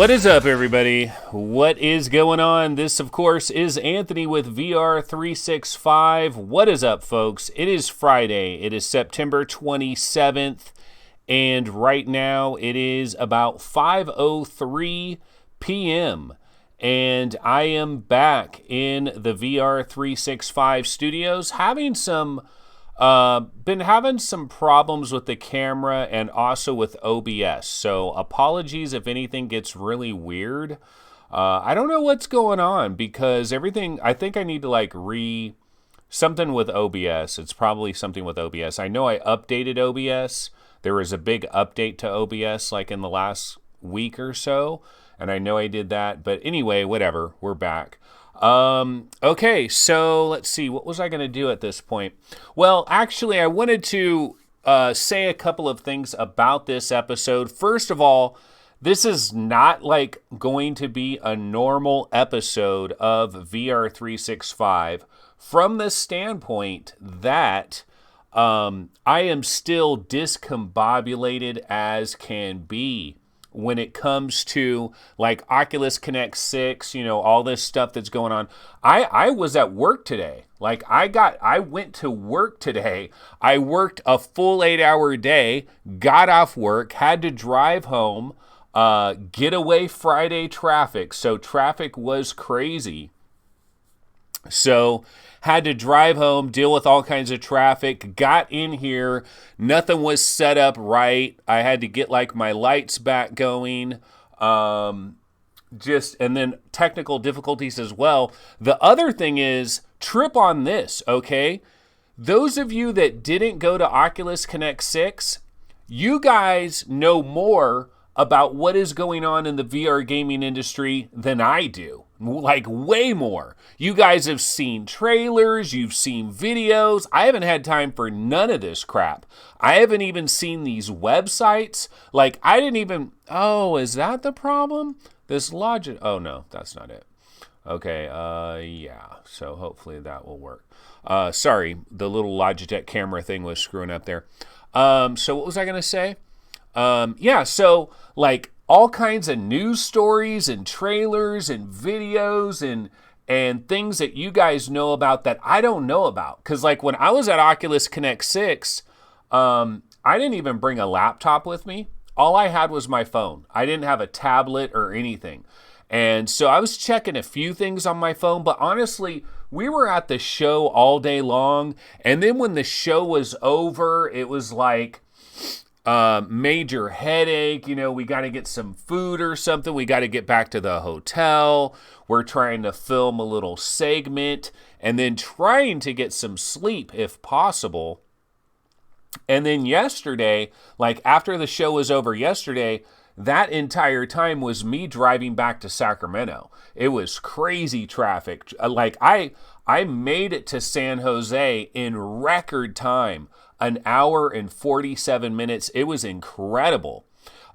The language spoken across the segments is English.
What is up, everybody? What is going on? This, of course, is Anthony with VR 365. What is up, folks? It is Friday. It is September 27th, and right now it is about 5:03 p.m., and I am back in the VR 365 studios been having some problems with the camera and also with OBS. So apologies if anything gets really weird. I don't know what's going on because everything, I think I need to something with OBS. It's probably something with OBS. I know I updated OBS. There was a big update to OBS like in the last week or so. And I know I did that. But anyway, whatever. We're back. Okay, so let's see. What was I going to do at this point? Well, actually, I wanted to say a couple of things about this episode. First of all, this is not like going to be a normal episode of VR 365 from the standpoint that I am still discombobulated as can be when it comes to like Oculus Connect 6, all this stuff that's going on. I was at work today. Like I went to work today. I worked a full 8-hour day, got off work, had to drive home, getaway Friday traffic. So traffic was crazy. So had to drive home, deal with all kinds of traffic, got in here, nothing was set up right. I had to get like my lights back going, and then technical difficulties as well. The other thing is, trip on this, okay? Those of you that didn't go to Oculus Connect 6, you guys know more about what is going on in the VR gaming industry than I do. Like way more. You guys have seen trailers, you've seen videos. I haven't had time for none of this crap. I haven't even seen these websites. Like I didn't even, is that the problem? This logic, no, that's not it. Okay, yeah, so hopefully that will work. Sorry, the little Logitech camera thing was screwing up there. So what was I gonna say? So like all kinds of news stories and trailers and videos and things that you guys know about that I don't know about. Because like when I was at Oculus Connect 6, I didn't even bring a laptop with me. All I had was my phone. I didn't have a tablet or anything. And so I was checking a few things on my phone, but honestly, we were at the show all day long. And then when the show was over, it was like major headache. We got to get some food or something. We got to get back to the hotel. We're trying to film a little segment and then trying to get some sleep if possible. And then yesterday, like after the show was over yesterday, that entire time was me driving back to Sacramento. It was crazy traffic. Like I made it to San Jose in record time. An hour and 47 minutes. It was incredible.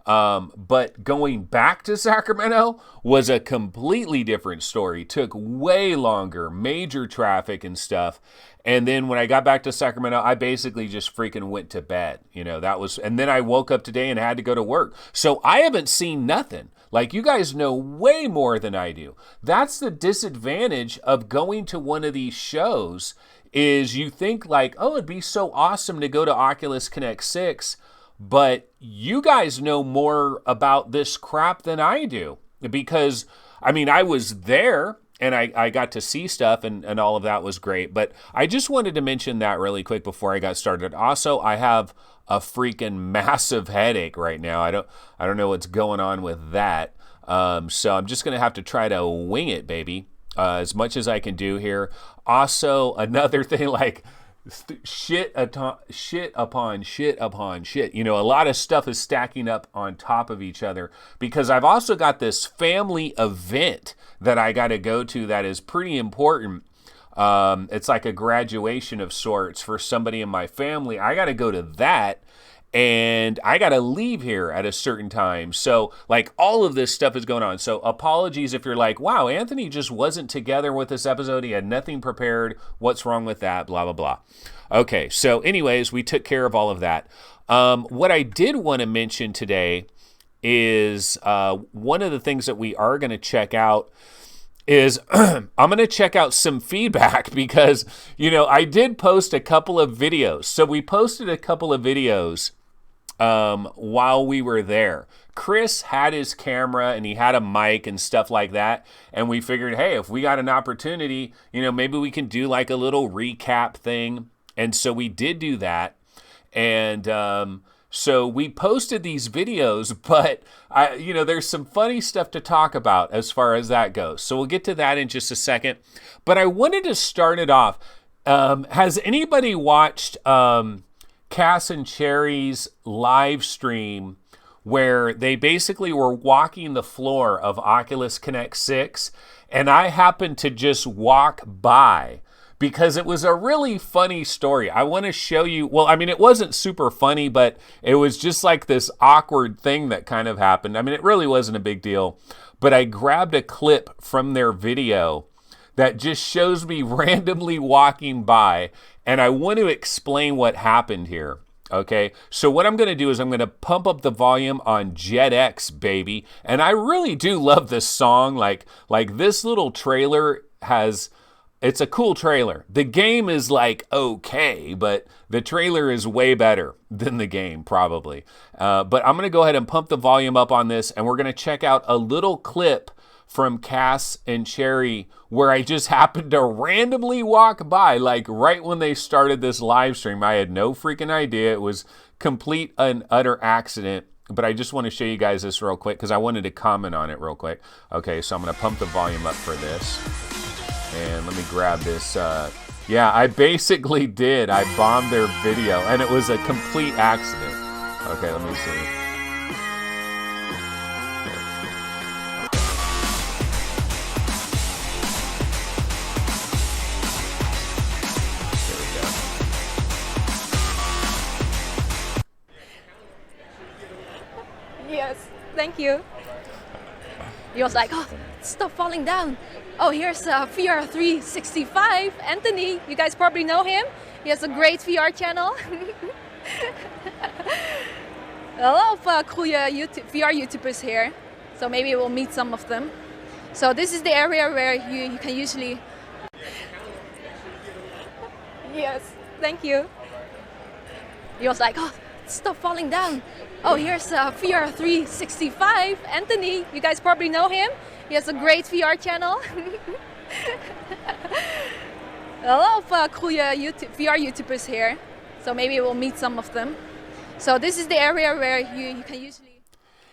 But going back to Sacramento was a completely different story. Took way longer, major traffic and stuff. And then when I got back to Sacramento, I basically just freaking went to bed. And then I woke up today and had to go to work. So I haven't seen nothing. Like you guys know way more than I do. That's the disadvantage of going to one of these shows is you think like, it'd be so awesome to go to Oculus Connect 6, but you guys know more about this crap than I do. Because, I was there and I got to see stuff and all of that was great. But I just wanted to mention that really quick before I got started. Also, I have a freaking massive headache right now. I don't know what's going on with that. So I'm just going to have to try to wing it, baby. As much as I can do here. Also, another thing like shit upon shit. A lot of stuff is stacking up on top of each other because I've also got this family event that I got to go to that is pretty important. It's like a graduation of sorts for somebody in my family. I got to go to that. And I got to leave here at a certain time. So, like, all of this stuff is going on. So, apologies if you're like, wow, Anthony just wasn't together with this episode. He had nothing prepared. What's wrong with that? Blah, blah, blah. Okay, so anyways, we took care of all of that. What I did want to mention today is one of the things that we are going to check out is I'm going to check out some feedback because, I did post a couple of videos. So we posted a couple of videos while we were there. Chris had his camera and he had a mic and stuff like that. And we figured, hey, if we got an opportunity, maybe we can do like a little recap thing. And so we did do that. And so we posted these videos, but there's some funny stuff to talk about as far as that goes. So we'll get to that in just a second. But I wanted to start it off. Has anybody watched Cass and Cherry's live stream where they basically were walking the floor of Oculus Connect 6, and I happened to just walk by because it was a really funny story. I want to show you, it wasn't super funny, but it was just like this awkward thing that kind of happened. It really wasn't a big deal, but I grabbed a clip from their video that just shows me randomly walking by, and I want to explain what happened here. Okay, so what I'm going to do is I'm going to pump up the volume on Jet X, baby. And I really do love this song. Like this little trailer it's a cool trailer. The game is like okay, but the trailer is way better than the game probably. But I'm going to go ahead and pump the volume up on this, and we're going to check out a little clip from Cass and Cherry where I just happened to randomly walk by, like right when they started this live stream. I had no freaking idea. It was complete and utter accident, but I just want to show you guys this real quick because I wanted to comment on it real quick. Okay, so I'm going to pump the volume up for this. And let me grab this. Yeah, I basically did. I bombed their video, and it was a complete accident. Okay, let me see. Yes, thank you. He was like, oh, stop falling down. Oh, here's VR 365, Anthony. You guys probably know him. He has a great VR channel. A lot of cool VR YouTubers here. So maybe we'll meet some of them. So this is the area where you can usually... Yes, thank you. He was like, oh, stop falling down. Oh, here's VR 365, Anthony. You guys probably know him. He has a great VR channel. A lot of cool VR YouTubers here. So maybe we'll meet some of them. So this is the area where you can usually...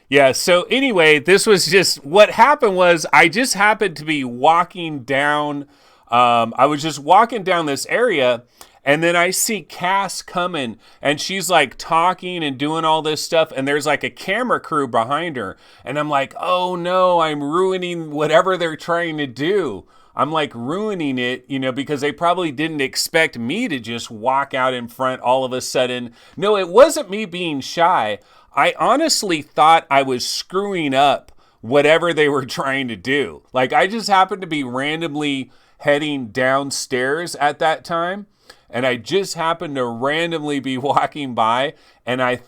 Yeah, so anyway, this was just... What happened was I just happened to be walking down... I was just walking down this area, and then I see Cass coming, and she's like talking and doing all this stuff, and there's like a camera crew behind her, and I'm like, oh no, I'm ruining whatever they're trying to do. I'm like ruining it, because they probably didn't expect me to just walk out in front all of a sudden. No, it wasn't me being shy. I honestly thought I was screwing up whatever they were trying to do. Like I just happened to be randomly heading downstairs at that time, and I just happened to randomly be walking by, and I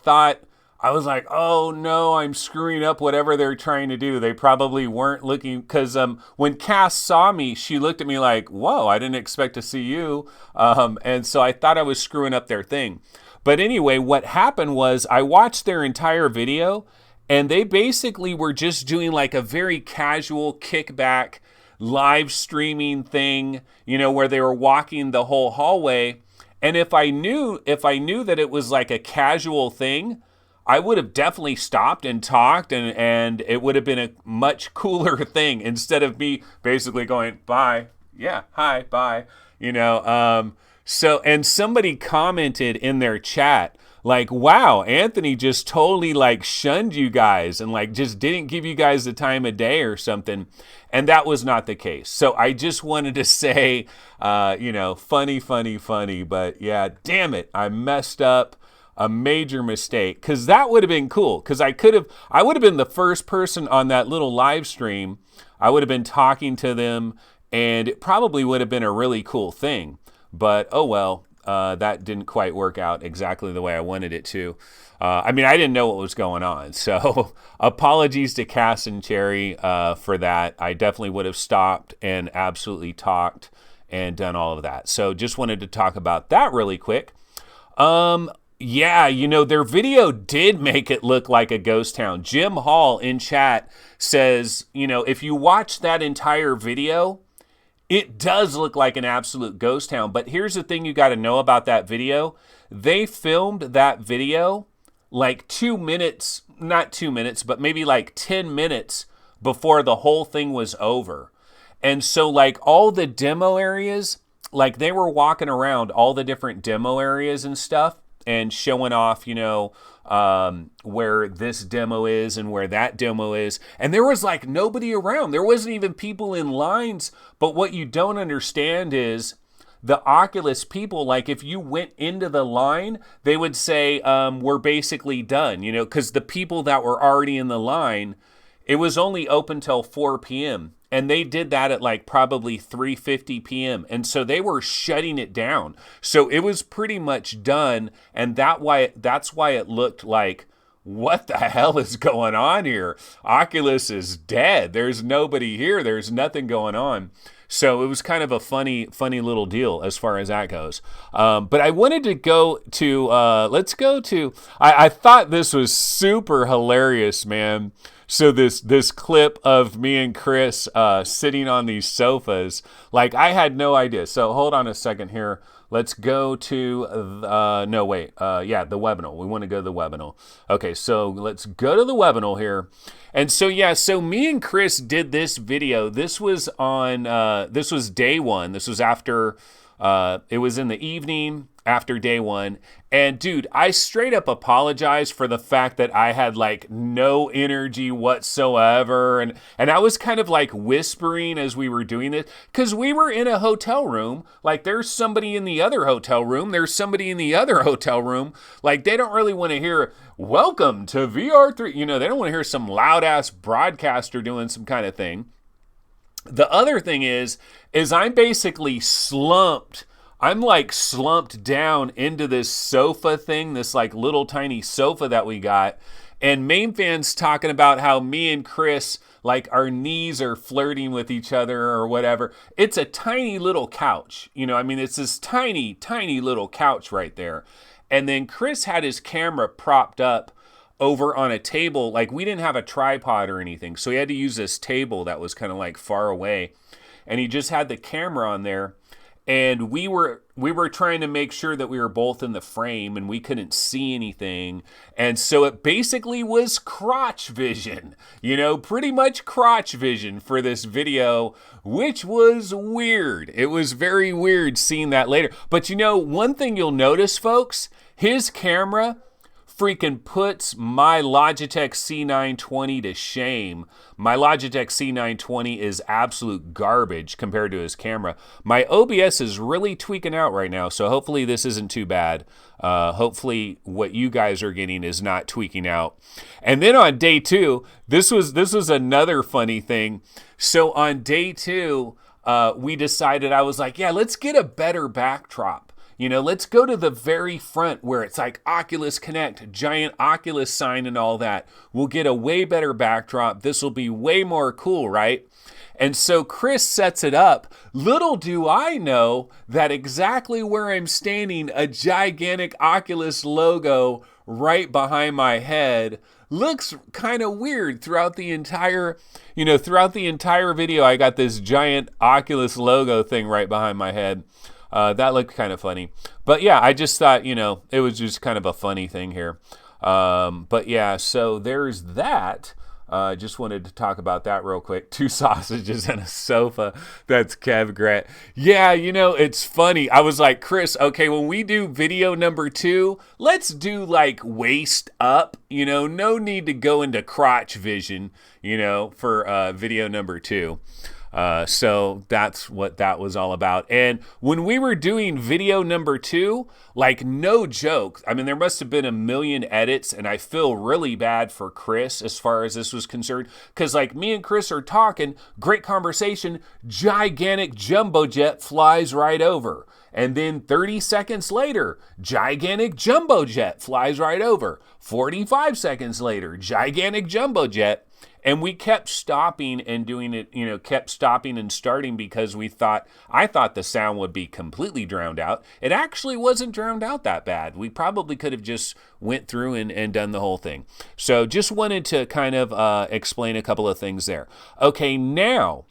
was like, oh no, I'm screwing up whatever they're trying to do. They probably weren't looking, because when Cass saw me, she looked at me like, whoa, I didn't expect to see you. And so I thought I was screwing up their thing. But anyway, what happened was I watched their entire video, and they basically were just doing like a very casual kickback live streaming thing, where they were walking the whole hallway. And if I knew that it was like a casual thing, I would have definitely stopped and talked, and it would have been a much cooler thing instead of me basically going, bye, yeah, hi, bye, So, and somebody commented in their chat, like, wow, Anthony just totally like shunned you guys and like just didn't give you guys the time of day or something. And that was not the case. So I just wanted to say, funny, but yeah, damn it, I messed up. A major mistake, because that would have been cool, because I would have been the first person on that little live stream. I would have been talking to them, and it probably would have been a really cool thing. But oh well, that didn't quite work out exactly the way I wanted it to. I mean, I didn't know what was going on. So apologies to Cass and Cherry for that. I definitely would have stopped and absolutely talked and done all of that. So just wanted to talk about that really quick. Yeah, their video did make it look like a ghost town. Jim Hall in chat says, if you watch that entire video, it does look like an absolute ghost town. But here's the thing you got to know about that video. They filmed that video like 2 minutes, not 2 minutes, but maybe like 10 minutes before the whole thing was over. And so like all the demo areas, like they were walking around all the different demo areas and stuff and showing off, where this demo is and where that demo is. And there was like nobody around. There wasn't even people in lines. But what you don't understand is the Oculus people, like if you went into the line, they would say, we're basically done, because the people that were already in the line, it was only open till 4 p.m. And they did that at like probably 3:50 p.m. And so they were shutting it down. So it was pretty much done. And that's why it looked like, what the hell is going on here? Oculus is dead. There's nobody here. There's nothing going on. So it was kind of a funny little deal as far as that goes. But I wanted to go to, I thought this was super hilarious, man. So this clip of me and Chris sitting on these sofas, like I had no idea. So hold on a second here. Let's go to, the webinar. We want to go to the webinar. Okay, so let's go to the webinar here. And so, so me and Chris did this video. This was on, this was day one. This was after, it was in the evening after day one. And dude, I straight up apologized for the fact that I had like no energy whatsoever. And I was kind of like whispering as we were doing this because we were in a hotel room. Like there's somebody in the other hotel room. There's somebody in the other hotel room. Like they don't really want to hear, welcome to VR3. They don't want to hear some loud ass broadcaster doing some kind of thing. The other thing is I'm basically slumped. I'm like slumped down into this sofa thing, this like little tiny sofa that we got. And Main Fan's talking about how me and Chris, like our knees are flirting with each other or whatever. It's a tiny little couch. It's this tiny, tiny little couch right there. And then Chris had his camera propped up over on a table. Like we didn't have a tripod or anything. So he had to use this table that was kind of like far away. And he just had the camera on there. And we were trying to make sure that we were both in the frame and we couldn't see anything. And so it basically was crotch vision, pretty much crotch vision for this video, which was weird. It was very weird seeing that later. But one thing you'll notice, folks, his camera freaking puts my Logitech C920 to shame. My Logitech C920 is absolute garbage compared to his camera. My OBS is really tweaking out right now, so hopefully this isn't too bad. Hopefully what you guys are getting is not tweaking out. And then on day two, this was another funny thing. So on day two, we decided, I was like, yeah, let's get a better backdrop. Let's go to the very front where it's like Oculus Connect, giant Oculus sign and all that. We'll get a way better backdrop. This will be way more cool, right? And so Chris sets it up. Little do I know that exactly where I'm standing, a gigantic Oculus logo right behind my head looks kind of weird throughout the entire video. I got this giant Oculus logo thing right behind my head. That looked kind of funny. But yeah, I just thought, it was just kind of a funny thing here. But yeah, so there's that. Just wanted to talk about that real quick. 2 sausages and a sofa. That's Kev Gret. Yeah, it's funny. I was like, Chris, okay, when we do video number 2, let's do like waist up. No need to go into crotch vision, for video number 2. So that's what that was all about. And when we were doing video number 2, like no joke, I mean, there must have been a million edits, and I feel really bad for Chris as far as this was concerned, because like me and Chris are talking, great conversation, gigantic jumbo jet flies right over. And then 30 seconds later, gigantic jumbo jet flies right over. 45 seconds later, gigantic jumbo jet. And we kept stopping and doing it, kept stopping and starting because I thought the sound would be completely drowned out. It actually wasn't drowned out that bad. We probably could have just went through and done the whole thing. So just wanted to kind of explain a couple of things there. Okay, now,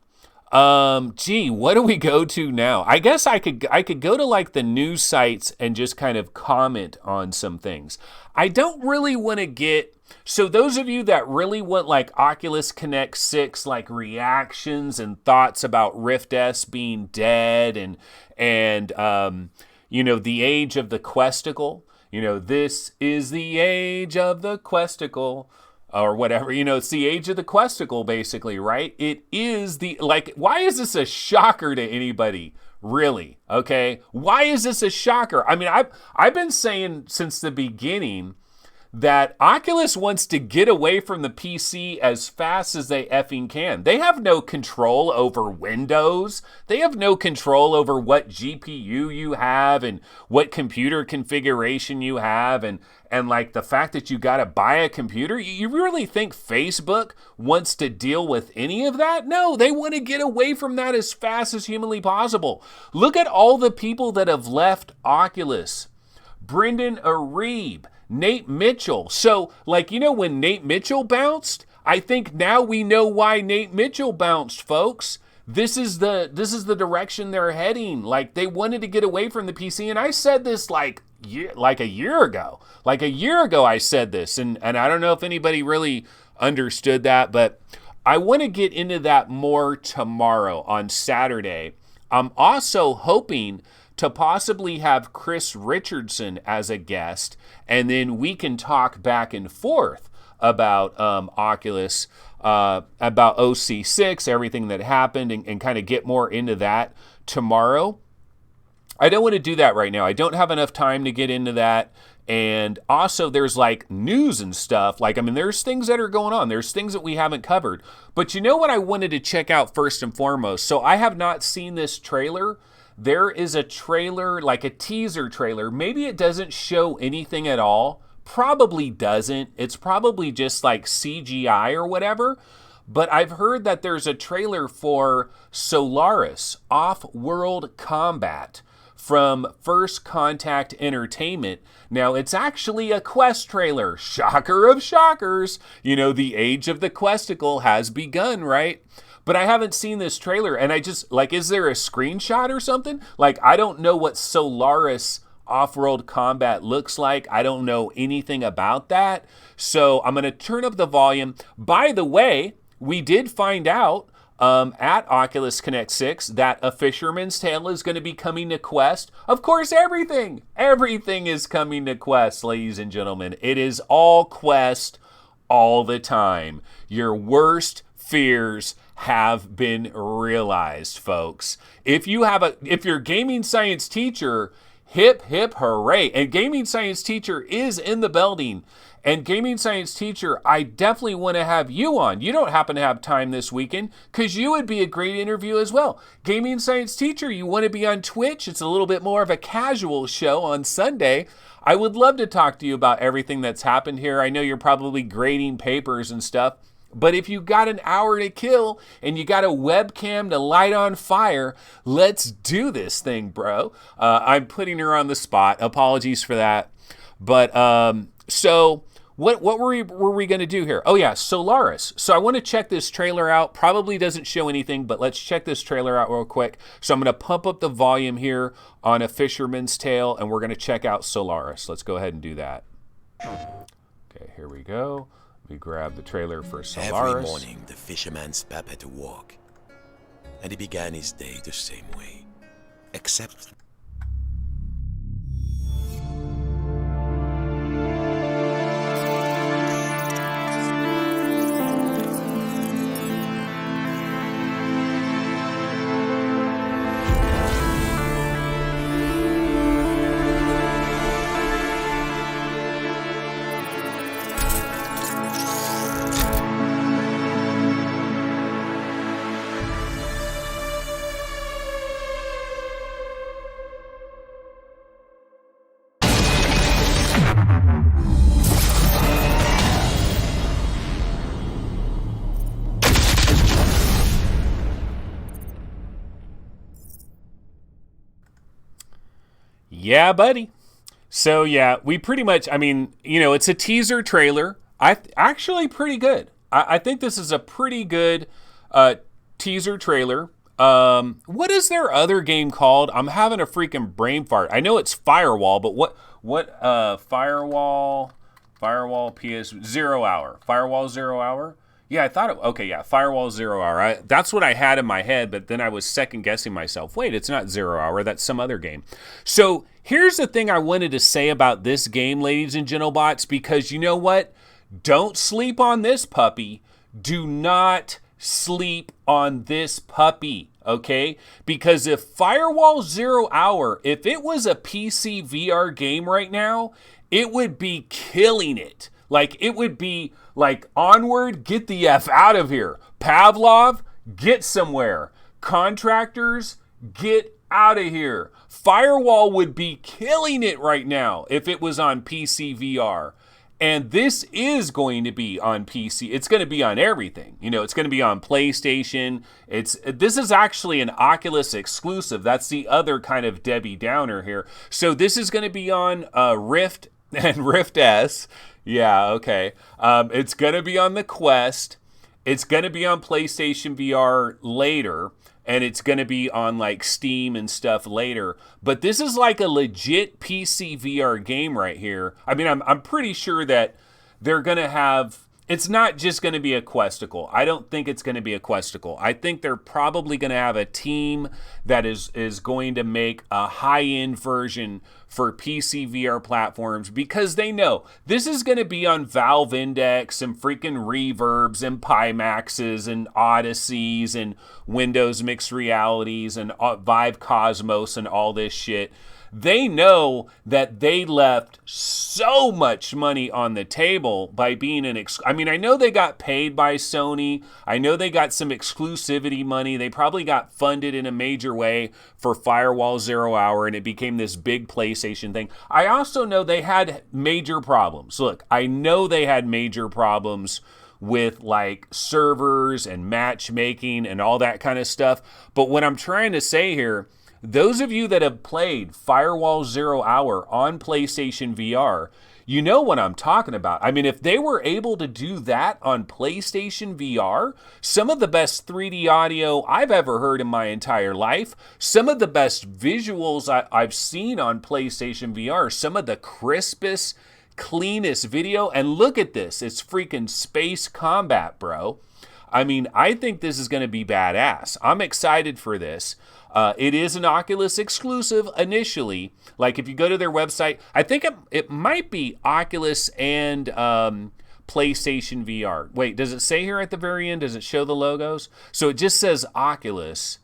what do we go to now? I guess I could go to like the news sites and just kind of comment on some things. I don't really want to get, so those of you that really want like Oculus Connect 6, like reactions and thoughts about Rift S being dead and the age of the Questicle, this is the age of the Questicle, or whatever, it's the age of the Questicle, basically, right? It is why is this a shocker to anybody, really? Okay, why is this a shocker? I mean, I've been saying since the beginning that Oculus wants to get away from the PC as fast as they effing can. They have no control over Windows. They have no control over what GPU you have and what computer configuration you have and like the fact that you got to buy a computer. You really think Facebook wants to deal with any of that? No, they want to get away from that as fast as humanly possible. Look at all the people that have left Oculus. Brendan Arebe, Nate Mitchell. So, when Nate Mitchell bounced, I think now we know why Nate Mitchell bounced, folks. This is the direction they're heading. Like, they wanted to get away from the PC, and I said this like a year ago. Like a year ago I said this, and I don't know if anybody really understood that, but I want to get into that more tomorrow on Saturday. I'm also hoping to possibly have Chris Richardson as a guest, and then we can talk back and forth about Oculus, about OC6, everything that happened, and kind of get more into that tomorrow. I don't want to do that right now. I don't have enough time to get into that. And also there's like news and stuff. There's things that are going on. There's things that we haven't covered. But you know what I wanted to check out first and foremost? So I have not seen this trailer. There is a trailer, like a teaser trailer. Maybe it doesn't show anything at all. Probably doesn't. It's probably just like CGI or whatever. But I've heard that there's a trailer for Solaris, Off-World Combat, from First Contact Entertainment. Now, it's actually a Quest trailer. Shocker of shockers. The age of the Questicle has begun, right? But I haven't seen this trailer, and I just, is there a screenshot or something? I don't know what Solaris Off-World Combat looks like. I don't know anything about that. So I'm going to turn up the volume. By the way, we did find out at Oculus Connect 6 that A Fisherman's Tale is going to be coming to Quest. Of course, everything is coming to Quest, ladies and gentlemen. It is all Quest all the time. Your worst fears have been realized, folks. If you're a gaming science teacher, hip hip hooray. And gaming science teacher is in the building. And gaming science teacher, I definitely want to have you on. You don't happen to have time this weekend, because you would be a great interview as well. Gaming science teacher, you want to be on Twitch? It's a little bit more of a casual show on Sunday. I would love to talk to you about everything that's happened here. I know you're probably grading papers and stuff. But if you got an hour to kill and you got a webcam to light on fire, let's do this thing, bro. I'm putting her on the spot. Apologies for that. But so what were we going to do here? Oh, yeah, Solaris. So I want to check this trailer out. Probably doesn't show anything, but let's check this trailer out real quick. So I'm going to pump up the volume here on A Fisherman's Tale, and we're going to check out Solaris. Let's go ahead and do that. Okay, here we go. We grab the trailer for Solaris. Every morning, the fisherman's pap had to walk, and he began his day the same way, except Yeah, buddy. So yeah, we pretty much, I mean, you know, it's a teaser trailer. Actually pretty good. I think this is a pretty good teaser trailer. What is their other game called? I'm having a freaking brain fart. I know it's Firewall, but what Firewall PS 0 Hour. Firewall 0 Hour? Yeah, I thought it, okay, yeah, Firewall 0 Hour. That's what I had in my head, but then I was second guessing myself. Wait, it's not 0 Hour, that's some other game. So here's the thing I wanted to say about this game, ladies and gentlemen, because you know what? Don't sleep on this puppy. Do not sleep on this puppy, okay? Because if Firewall 0 Hour, if it was a PC VR game right now, it would be killing it. Like, it would be like, Onward, get the F out of here. Pavlov, get somewhere. Contractors, get out of here. Firewall would be killing it right now if it was on PC VR. And this is going to be on PC. It's going to be on everything. You know, it's going to be on PlayStation. This is actually an Oculus exclusive. That's the other kind of Debbie Downer here. So this is going to be on Rift and Rift S. Yeah, okay. It's going to be on the Quest. It's going to be on PlayStation VR later. And it's going to be on like Steam and stuff later. But this is like a legit PC VR game right here. I mean, I'm pretty sure that they're going to have... It's not just going to be a questicle. I don't think it's going to be a questicle. I think they're probably going to have a team that is going to make a high-end version for PC VR platforms because they know this is going to be on Valve Index and freaking Reverbs and Pimaxes and Odysseys and Windows Mixed Realities and Vive Cosmos and all this shit. They know that they left so much money on the table by being I mean, I know they got paid by Sony. I know they got some exclusivity money. They probably got funded in a major way for Firewall 0 Hour, and it became this big PlayStation thing. I also know they had major problems. Look, I know they had major problems with like servers and matchmaking and all that kind of stuff. But what I'm trying to say here, those of you that have played Firewall 0 Hour on PlayStation VR, you know what I'm talking about. I mean, if they were able to do that on PlayStation VR, some of the best 3D audio I've ever heard in my entire life, some of the best visuals I've seen on PlayStation VR, some of the crispest, cleanest video. And look at this. It's freaking space combat, bro. I mean, I think this is going to be badass. I'm excited for this. It is an Oculus exclusive initially. Like if you go to their website, I think it might be Oculus and PlayStation VR. Wait, does it say here at the very end? Does it show the logos? So it just says Oculus.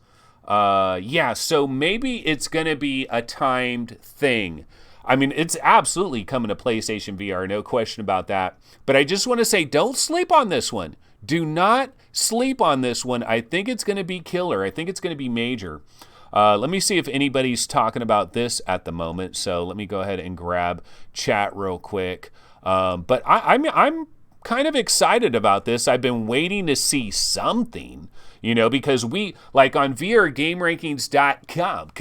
Yeah, so maybe it's going to be a timed thing. I mean, it's absolutely coming to PlayStation VR, no question about that. But I just want to say, don't sleep on this one. Do not sleep on this one. I think it's going to be killer. I think it's going to be major. Let me see if anybody's talking about this at the moment. So let me go ahead and grab chat real quick. But I'm kind of excited about this. I've been waiting to see something, you know, because we, like on VRGameRankings.com,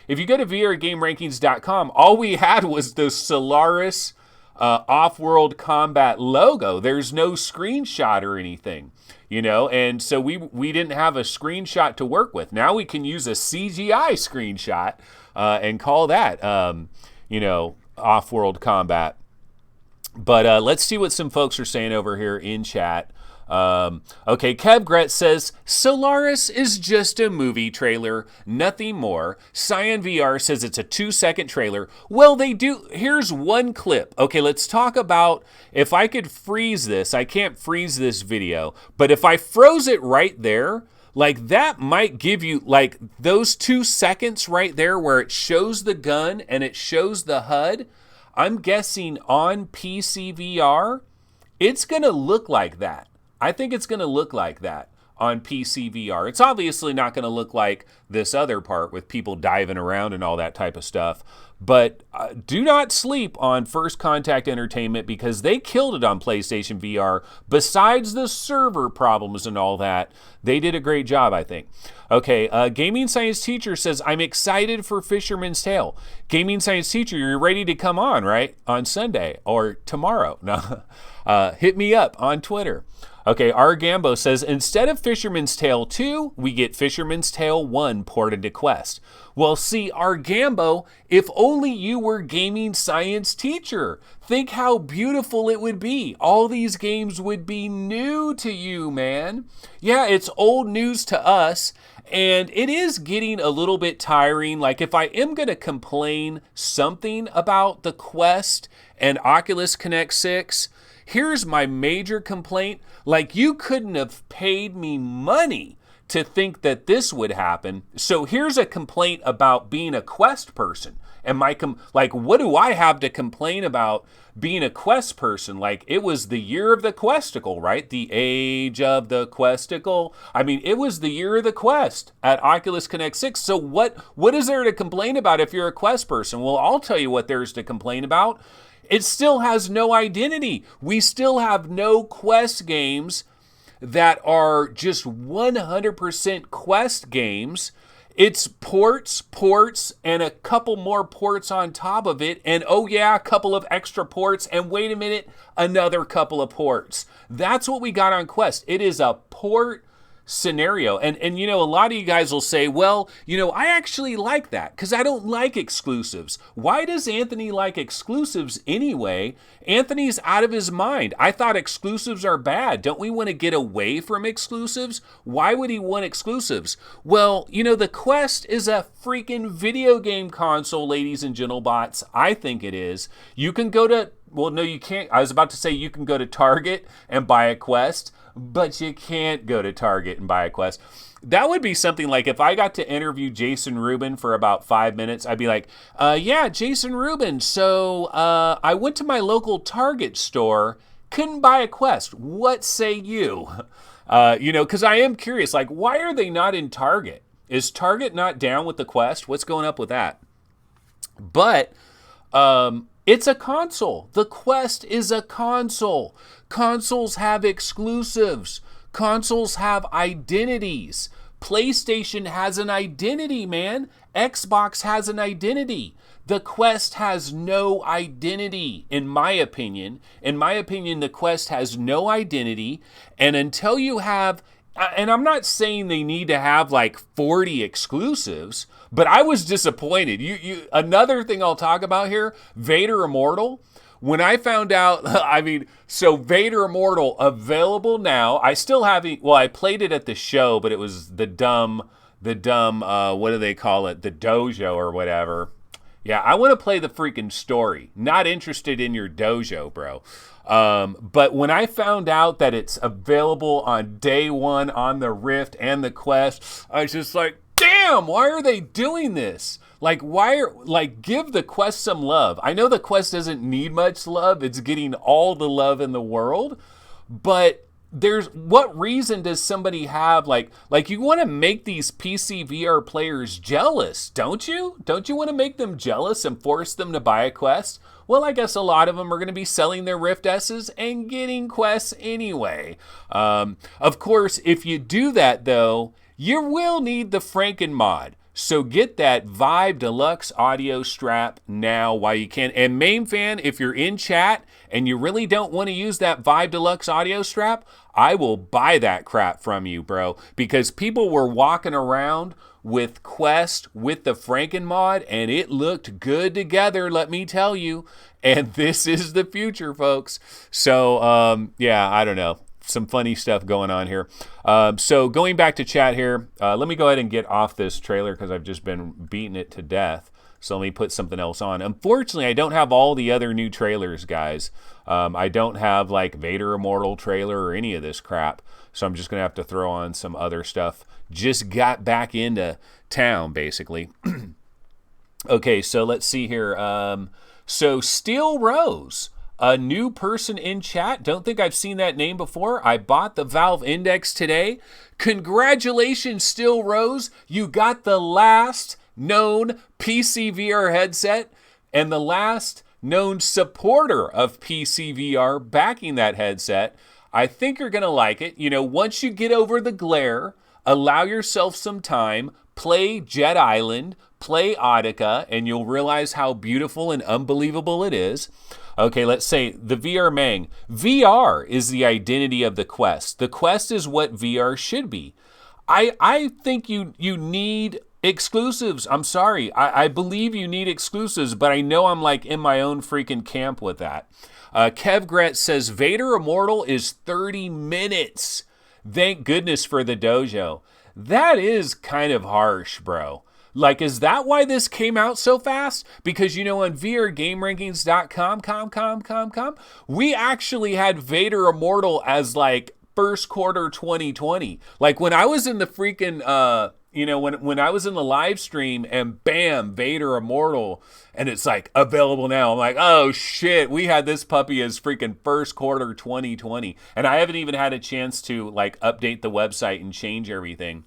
if you go to VRGameRankings.com, all we had was the Solaris off-world combat logo. There's no screenshot or anything, you know, and so we didn't have a screenshot to work with. Now we can use a CGI screenshot and call that, you know, off-world combat. But let's see what some folks are saying over here in chat. Okay, Kev Gretz says, Solaris is just a movie trailer, nothing more. Cyan VR says it's a 2-second trailer. Well, they do. Here's one clip. Okay, let's talk about, if I could freeze this, I can't freeze this video, but if I froze it right there, like that might give you like those 2 seconds right there where it shows the gun and it shows the HUD. I'm guessing on PC VR, it's going to look like that. I think it's going to look like that. on PC VR. It's obviously not going to look like this other part with people diving around and all that type of stuff. But do not sleep on First Contact Entertainment, because they killed it on PlayStation VR. Besides the server problems and all that, they did a great job, I think. Okay, Gaming Science Teacher says, I'm excited for Fisherman's Tale. Gaming Science Teacher, you're ready to come on, right? On Sunday or tomorrow. No, hit me up on Twitter. Okay, R. Gambo says, instead of Fisherman's Tale 2, we get Fisherman's Tale 1 ported to Quest. Well, see, R. Gambo, if only you were Gaming Science Teacher. Think how beautiful it would be. All these games would be new to you, man. Yeah, it's old news to us, and it is getting a little bit tiring. Like, if I am going to complain something about the Quest and Oculus Connect 6, here's my major complaint. Like, you couldn't have paid me money to think that this would happen. So here's a complaint about being a Quest person. And what do I have to complain about being a Quest person? Like, it was the year of the Questicle, right? The age of the Questicle. I mean, it was the year of the Quest at Oculus Connect 6. So what is there to complain about if you're a Quest person? Well, I'll tell you what there's to complain about. It still has no identity. We still have no Quest games that are just 100% Quest games. It's ports, and a couple more ports on top of it. And oh yeah, a couple of extra ports. And wait a minute, another couple of ports. That's what we got on Quest. It is a port scenario. And you know, a lot of you guys will say, well, you know, I actually like that because I don't like exclusives. Why does Anthony like exclusives anyway? Anthony's out of his mind. I thought exclusives are bad. Don't we want to get away from exclusives? Why would he want exclusives? Well, you know, the Quest is a freaking video game console, ladies and gentlemen. I think it is. You can go to, well, no, you can't. I was about to say you can go to Target and buy a Quest, but you can't go to Target and buy a Quest. That would be something like if I got to interview Jason Rubin for about 5 minutes, I'd be like, yeah, Jason Rubin, so I went to my local Target store, couldn't buy a Quest. What say you? You know, because I am curious, like, why are they not in Target? Is Target not down with the Quest? What's going up with that? But it's a console. The Quest is a console. Consoles have exclusives. Consoles have identities. PlayStation has an identity, man. Xbox has an identity. The Quest has no identity, in my opinion. In my opinion, the Quest has no identity. And until you have, and I'm not saying they need to have like 40 exclusives, but I was disappointed. Another thing I'll talk about here, Vader Immortal. When I found out, I mean, so Vader Immortal available now. I still haven't, well, I played it at the show, but it was the dumb, what do they call it? The dojo or whatever. Yeah, I want to play the freaking story. Not interested in your dojo, bro. But when I found out that it's available on day one on the Rift and the Quest, I was just like, damn, why are they doing this? Like, give the Quest some love. I know the Quest doesn't need much love. It's getting all the love in the world. But what reason does somebody have, like you want to make these PC VR players jealous, don't you? Don't you want to make them jealous and force them to buy a Quest? Well, I guess a lot of them are going to be selling their Rift S's and getting Quests anyway. Of course, if you do that, though, you will need the Franken mod. So get that Vive Deluxe audio strap now while you can. And main fan, if you're in chat and you really don't want to use that Vive Deluxe audio strap, I will buy that crap from you, bro. Because people were walking around with Quest with the Franken mod and it looked good together, let me tell you. And this is the future, folks. So, yeah, I don't know. Some funny stuff going on here. So going back to chat here, let me go ahead and get off this trailer because I've just been beating it to death. So let me put something else on. Unfortunately, I don't have all the other new trailers, guys. I don't have like Vader Immortal trailer or any of this crap. So I'm just going to have to throw on some other stuff. Just got back into town, basically. Okay, so let's see here. So Steel Rose. A new person in chat. Don't think I've seen that name before. I bought the Valve Index today. Congratulations, Still Rose. You got the last known PC VR headset and the last known supporter of PC VR backing that headset. I think you're going to like it. You know, once you get over the glare, allow yourself some time, play Jet Island, play Audica, and you'll realize how beautiful and unbelievable it is. Okay, let's say the VR Mang. VR is the identity of the Quest. The Quest is what VR should be. I think you need exclusives. I'm sorry. I believe you need exclusives, but I know I'm like in my own freaking camp with that. Kev Gretz says Vader Immortal is 30 minutes. Thank goodness for the dojo. That is kind of harsh, bro. Like, is that why this came out so fast? Because, you know, on VRGameRankings.com, we actually had Vader Immortal as, like, first quarter 2020. Like, when I was in the freaking, when I was in the live stream and bam, Vader Immortal, and it's, like, available now. I'm like, oh, shit, we had this puppy as freaking first quarter 2020. And I haven't even had a chance to, like, update the website and change everything.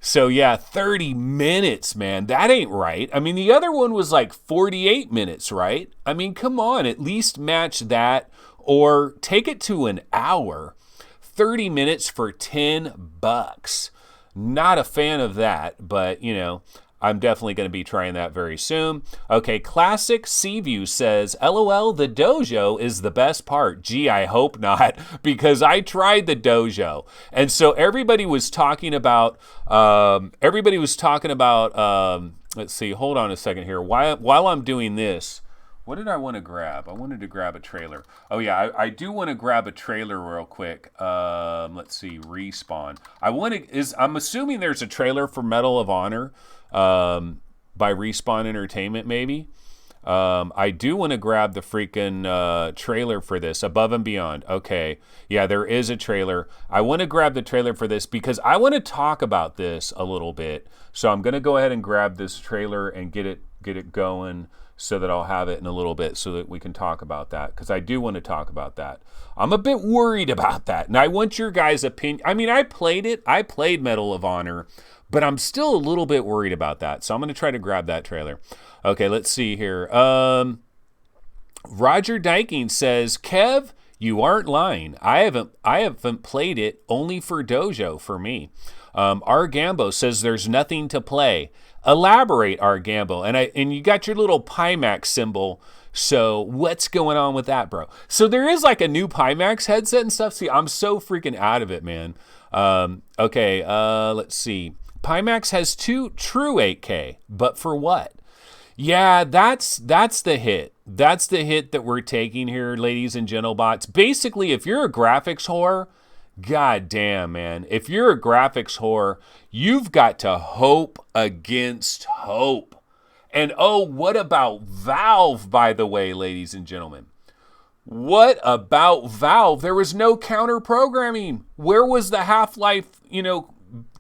So yeah, 30 minutes, man. That ain't right. I mean, the other one was like 48 minutes, right? I mean, come on, at least match that or take it to an hour. 30 minutes for $10. Not a fan of that, but you know, I'm definitely going to be trying that very soon. Okay, Classic Seaview says, LOL, the dojo is the best part. Gee, I hope not, because I tried the dojo. And so everybody was talking about, let's see, hold on a second here. While I'm doing this, what did I want to grab? I wanted to grab a trailer. Oh yeah, I do want to grab a trailer real quick. Let's see, Respawn. I'm assuming there's a trailer for Medal of Honor. By Respawn Entertainment, maybe. I do want to grab the freaking trailer for this, Above and Beyond. Okay, yeah, there is a trailer. I want to grab the trailer for this because I want to talk about this a little bit. So I'm going to go ahead and grab this trailer and get it going so that I'll have it in a little bit so that we can talk about that, because I do want to talk about that. I'm a bit worried about that, and I want your guys' opinion. I mean, I played Medal of Honor, but I'm still a little bit worried about that. So I'm going to try to grab that trailer. Okay, let's see here. Roger Dyking says, Kev, you aren't lying. I haven't played it, only for Dojo for me. R. Gambo says there's nothing to play. Elaborate, R. Gambo. And you got your little Pimax symbol. So what's going on with that, bro? So there is like a new Pimax headset and stuff. See, I'm so freaking out of it, man. Okay, let's see. Pimax has two true 8K, but for what? Yeah, that's the hit. That's the hit that we're taking here, ladies and gentlemen. Basically, if you're a graphics whore, god damn, man. If you're a graphics whore, you've got to hope against hope. And oh, what about Valve, by the way, ladies and gentlemen? What about Valve? There was no counter programming. Where was the Half-Life,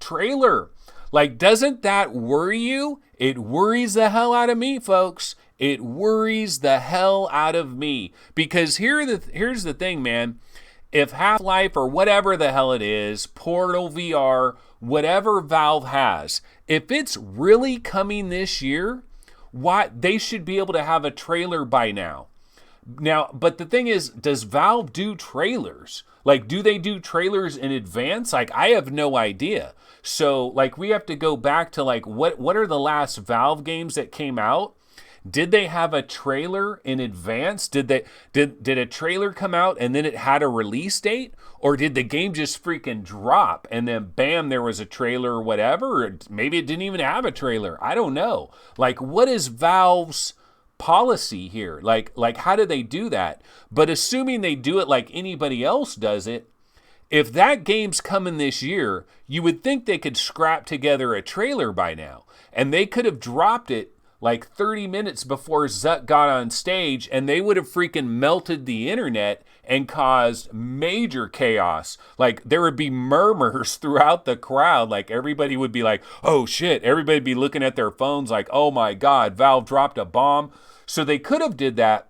trailer? Like, doesn't that worry you? It worries the hell out of me, folks. It worries the hell out of me. Because here's the thing, man. If Half-Life or whatever the hell it is, Portal VR, whatever Valve has, if it's really coming this year, they should be able to have a trailer by now. Now, but the thing is, does Valve do trailers? Like, do they do trailers in advance? Like, I have no idea. So, like, we have to go back to, like, what are the last Valve games that came out? Did they have a trailer in advance? Did a trailer come out and then it had a release date? Or did the game just freaking drop and then bam, there was a trailer or whatever? Or maybe it didn't even have a trailer. I don't know. Like, what is Valve's policy here? Like how do they do that? But assuming they do it like anybody else does it, if that game's coming this year, you would think they could scrap together a trailer by now. And they could have dropped it like 30 minutes before Zuck got on stage, and they would have freaking melted the internet and caused major chaos. Like there would be murmurs throughout the crowd. Like everybody would be like, oh shit. Everybody would be looking at their phones like, oh my God, Valve dropped a bomb. So they could have did that.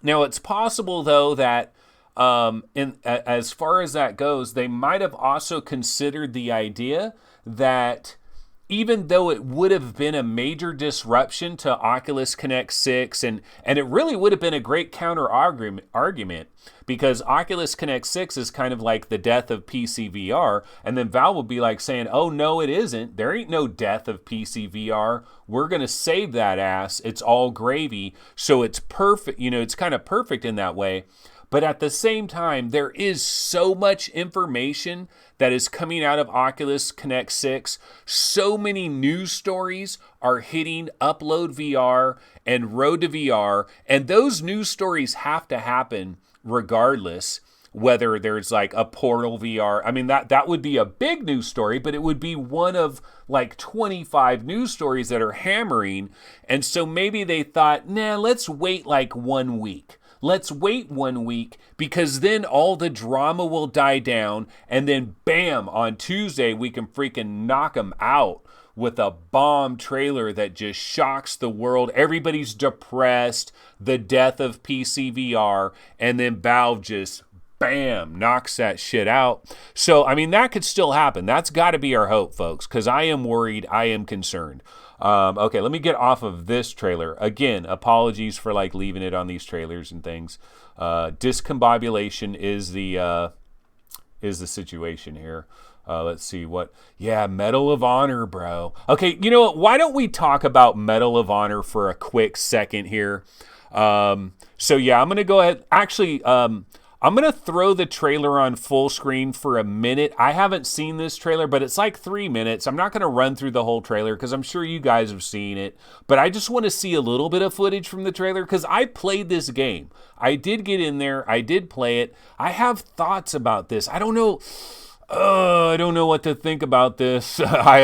Now it's possible though that as far as that goes, they might have also considered the idea that even though it would have been a major disruption to Oculus Connect 6, and it really would have been a great counter argument, because Oculus Connect 6 is kind of like the death of PC VR, and then Valve would be like saying, oh no it isn't, there ain't no death of PC VR, we're going to save that ass, it's all gravy, so it's perfect, it's kind of perfect in that way. But at the same time, there is so much information that is coming out of Oculus Connect 6. So many news stories are hitting Upload VR and Road to VR. And those news stories have to happen regardless, whether there's like a Portal VR. I mean, that would be a big news story, but it would be one of like 25 news stories that are hammering. And so maybe they thought, nah, let's wait like 1 week. Let's wait 1 week because then all the drama will die down, and then bam, on Tuesday we can freaking knock them out with a bomb trailer that just shocks the world. Everybody's depressed, the death of PC VR, and then Valve just bam, knocks that shit out. So, I mean, that could still happen. That's got to be our hope, folks, because I am worried, I am concerned. Okay, let me get off of this trailer. Again, apologies for like leaving it on these trailers and things. Discombobulation is the situation here. Let's see what. Yeah, Medal of Honor, bro. Okay, you know what? Why don't we talk about Medal of Honor for a quick second here? So yeah, I'm gonna go ahead. Actually, I'm going to throw the trailer on full screen for a minute. I haven't seen this trailer, but it's like 3 minutes. I'm not going to run through the whole trailer because I'm sure you guys have seen it. But I just want to see a little bit of footage from the trailer because I played this game. I did get in there. I did play it. I have thoughts about this. I don't know what to think about this. I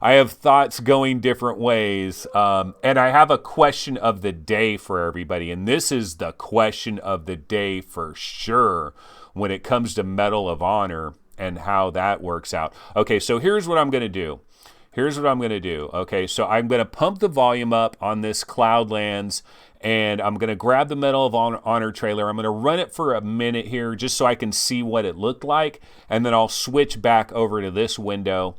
have thoughts going different ways. And I have a question of the day for everybody. And this is the question of the day for sure when it comes to Medal of Honor and how that works out. Okay, so here's what I'm going to do. Okay, so I'm going to pump the volume up on this Cloudlands, and I'm going to grab the Medal of Honor trailer. I'm going to run it for a minute here just so I can see what it looked like, and then I'll switch back over to this window,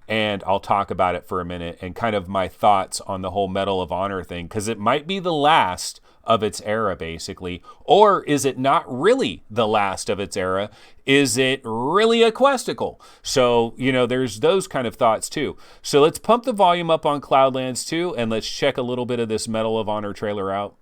and I'll talk about it for a minute and kind of my thoughts on the whole Medal of Honor thing, because it might be the last of its era, basically. Or is it not really the last of its era? Is it really a questicle? So, there's those kind of thoughts too. So let's pump the volume up on Cloudlands 2 and let's check a little bit of this Medal of Honor trailer out.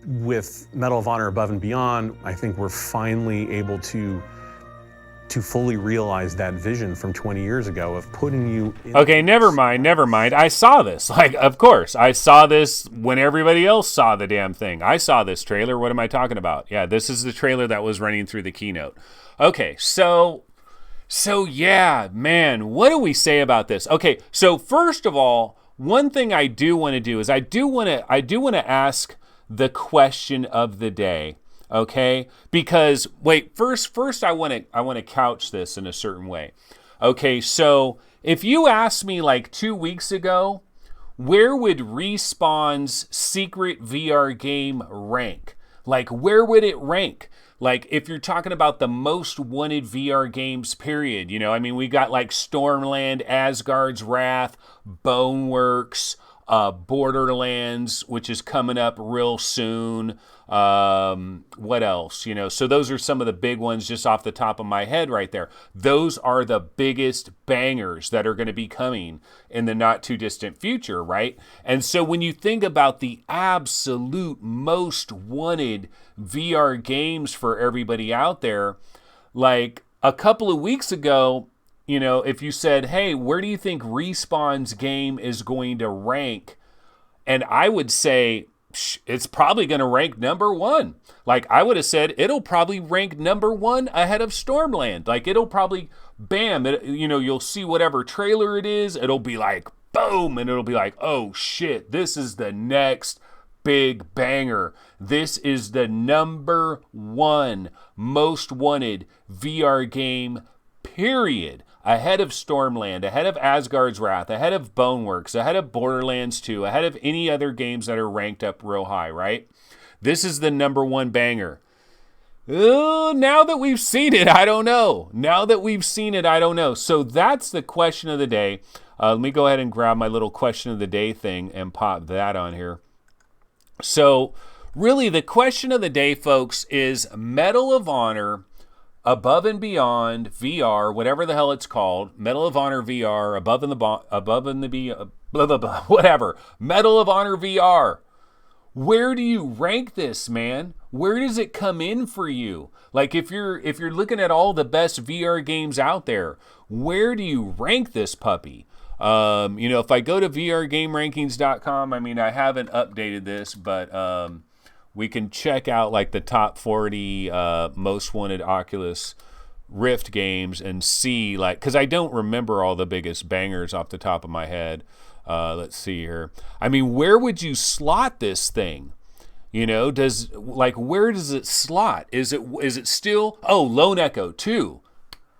With Medal of Honor Above and Beyond, I think we're finally able to fully realize that vision from 20 years ago of putting you in. Okay, never mind. I saw this. Of course, I saw this when everybody else saw the damn thing. I saw this trailer. What am I talking about? Yeah, this is the trailer that was running through the keynote. Okay, so yeah, man, what do we say about this? Okay, so first of all, one thing I do want to do is I do want to ask the question of the day, okay? Because first I want to couch this in a certain way. Okay, so if you asked me like 2 weeks ago, where would Respawn's secret VR game rank? Like, where would it rank? Like, if you're talking about the most wanted VR games, period, you know, I mean, we got like Stormland, Asgard's Wrath, Boneworks, Borderlands, which is coming up real soon. What else? You know, so those are some of the big ones just off the top of my head right there. Those are the biggest bangers that are going to be coming in the not too distant future, right? And so when you think about the absolute most wanted VR games for everybody out there, like a couple of weeks ago, you know, if you said, hey, where do you think Respawn's game is going to rank? And I would say, it's probably going to rank number one. Like, I would have said it'll probably rank number one ahead of Stormland. Like, it'll probably, bam, you know, you'll see whatever trailer it is. It'll be like, boom, and it'll be like, oh, shit, this is the next big banger. This is the number one most wanted VR game, period. Ahead of Stormland, ahead of Asgard's Wrath, ahead of Boneworks, ahead of Borderlands 2, ahead of any other games that are ranked up real high, right? This is the number one banger. Now that we've seen it, I don't know. Now that we've seen it, I don't know. So that's the question of the day. Let me go ahead and grab my little question of the day thing and pop that on here. So really the question of the day, folks, is Medal of Honor Above and Beyond VR, whatever the hell it's called, Medal of Honor VR, whatever, Medal of Honor VR. Where do you rank this, man? Where does it come in for you? Like, if you're looking at all the best VR games out there, where do you rank this puppy? You know, if I go to vrgamerankings.com, I mean, I haven't updated this, but we can check out like the top 40 most wanted Oculus Rift games and see, like, because I don't remember all the biggest bangers off the top of my head. Let's see here. I mean, where would you slot this thing? You know, where does it slot? Is it still, Lone Echo 2.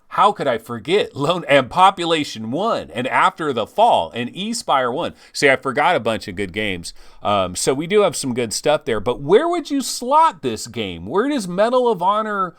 How could I forget? And Population 1, and After the Fall, and E-Spire 1. See, I forgot a bunch of good games. So we do have some good stuff there. But where would you slot this game? Where does Medal of Honor,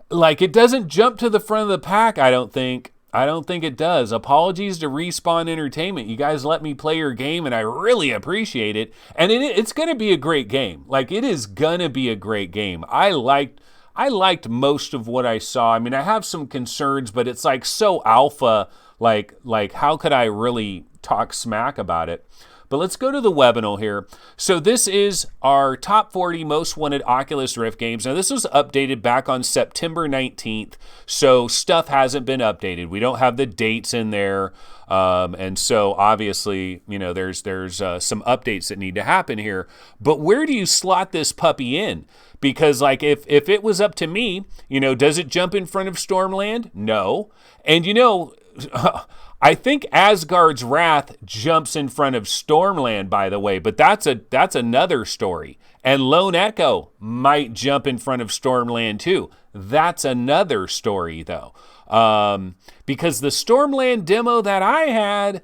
like, it doesn't jump to the front of the pack, I don't think. I don't think it does. Apologies to Respawn Entertainment. You guys let me play your game, and I really appreciate it. And it's going to be a great game. Like, it is going to be a great game. I liked most of what I saw. I mean, I have some concerns, but it's like so alpha, like how could I really talk smack about it? But let's go to the webinar here. So this is our top 40 most wanted Oculus Rift games. Now, this was updated back on September 19th, so stuff hasn't been updated. We don't have the dates in there. And so obviously, you know, there's some updates that need to happen here. But where do you slot this puppy in? Because, like, if it was up to me, you know, does it jump in front of Stormland? No. And, you know, I think Asgard's Wrath jumps in front of Stormland, by the way, but that's another story. And Lone Echo might jump in front of Stormland too. That's another story, though. Because the Stormland demo that I had,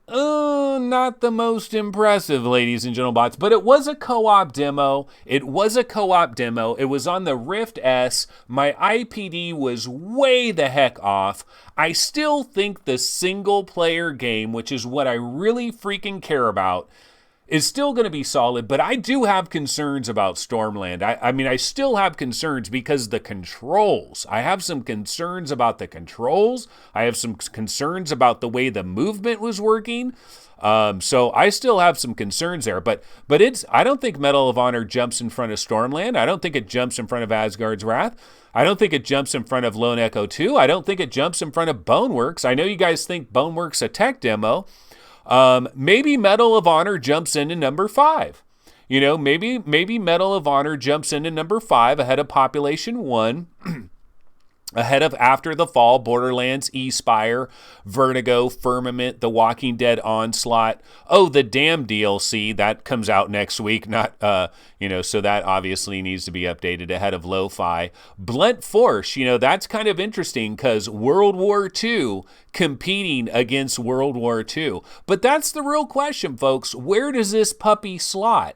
not the most impressive, ladies and gentlemen bots, but it was a co-op demo. It was on the Rift S. My IPD was way the heck off. I still think the single player game, which is what I really freaking care about, is still going to be solid, but I do have concerns about Stormland. I mean, I still have concerns because the controls. I have some concerns about the controls. I have some concerns about the way the movement was working. So I still have some concerns there, but I don't think Medal of Honor jumps in front of Stormland. I don't think it jumps in front of Asgard's Wrath. I don't think it jumps in front of Lone Echo 2. I don't think it jumps in front of Boneworks. I know you guys think Boneworks a tech demo. Maybe Medal of Honor jumps into number 5. You know, maybe Medal of Honor jumps into number 5 ahead of Population 1. Ahead of After the Fall, Borderlands, E-Spire, Vertigo, Firmament, The Walking Dead Onslaught. Oh, the damn DLC, that comes out next week. Not, so that obviously needs to be updated ahead of Lo-Fi. Blunt Force, you know, that's kind of interesting because World War II competing against World War II. But that's the real question, folks. Where does this puppy slot?